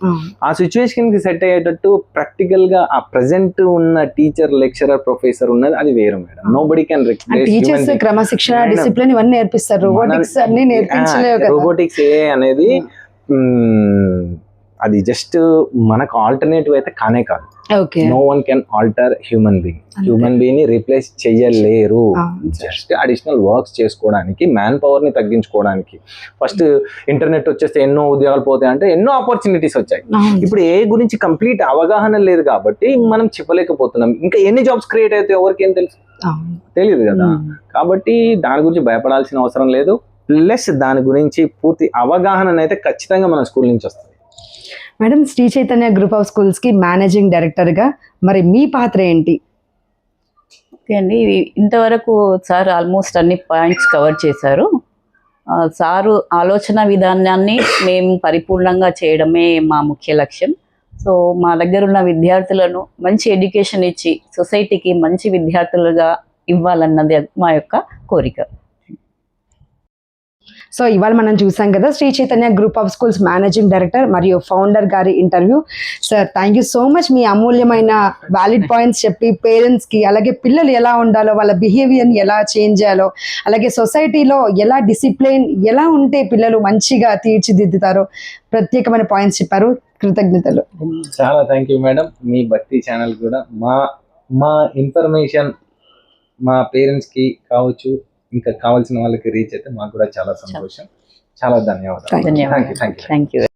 ఆ సిచ్యువేషన్ కి సెట్ అయ్యేటట్టు ప్రాక్టికల్ గా ఆ ప్రెసెంట్ ఉన్న టీచర్, లెక్చరర్, ప్రొఫెసర్ ఉన్నది అది వేరు madam. Nobody can replace. Teachers క్రమశిక్షణ, డిసిప్లిన్ ఇవన్నీ నేర్పిస్తారు. రోబోటిక్స్ అన్ని నేర్పించలేవు కదా. రోబోటిక్స్ ఏ అనేది అది జస్ట్ మనకు ఆల్టర్నేటివ్ అయితే కానే కాదు. No one can alter human being. Human being ని రీప్లేస్ చెయ్యలేరు. జస్ట్ అడిషనల్ వర్క్స్ చేసుకోవడానికి, మ్యాన్ పవర్ ని తగ్గించుకోవడానికి. ఫస్ట్ ఇంటర్నెట్ వచ్చేస్తే ఎన్నో ఉద్యోగాలు పోతాయి అంటే ఎన్నో ఆపర్చునిటీస్ వచ్చాయి. ఇప్పుడు ఏ గురించి కంప్లీట్ అవగాహన లేదు కాబట్టి మనం చెప్పలేకపోతున్నాం. ఇంకా ఎన్ని జాబ్స్ క్రియేట్ అయితే ఎవరికి ఏం తెలుసు, తెలియదు కదా. కాబట్టి దాని గురించి భయపడాల్సిన అవసరం లేదు. ప్లస్ దాని గురించి పూర్తి అవగాహన అయితే ఖచ్చితంగా మన స్కూల్ నుంచి వస్తుంది. Madam, Sri Chaitanya group of schools కి మేనేజింగ్ డైరెక్టర్ గా మరి మీ పాత్ర ఏంటి? ఓకే అండి, ఇంతవరకు సార్ ఆల్మోస్ట్ అన్ని పాయింట్స్ కవర్ చేశారు. సారు ఆలోచన విధానాన్ని మేము పరిపూర్ణంగా చేయడమే మా ముఖ్య లక్ష్యం. సో మా దగ్గర ఉన్న విద్యార్థులను మంచి ఎడ్యుకేషన్ ఇచ్చి సొసైటీకి మంచి విద్యార్థులుగా ఇవ్వాలన్నది మా యొక్క కోరిక. సో ఇవాళ మనం చూసాం కదా Shri Chaitanya group of schools managing director మరియు ఫౌండర్ గారి interview. Sir, thank you so much. మీ అమూల్యమైన వ్యాలిడ్ పాయింట్స్ చెప్పి పేరెంట్స్కి, అలాగే పిల్లలు ఎలా ఉండాలో, వాళ్ళ బిహేవియర్ని ఎలా చేంజ్ చేయాలో, అలాగే సొసైటీలో ఎలా డిసిప్లిన్ ఎలా ఉంటే పిల్లలు మంచిగా తీర్చిదిద్దుతారో ప్రత్యేకమైన పాయింట్స్ చెప్పారు. కృతజ్ఞతలు. చాలా థ్యాంక్ యూ మేడం. మీ భక్తి ఛానల్ కూడా మా ఇన్ఫర్మేషన్ మా పేరెంట్స్కి కావచ్చు, ఇంకా కావాల్సిన వాళ్ళకి రీచ్ అయితే మాకు కూడా చాలా సంతోషం. చాలా ధన్యవాదాలు. Thank you.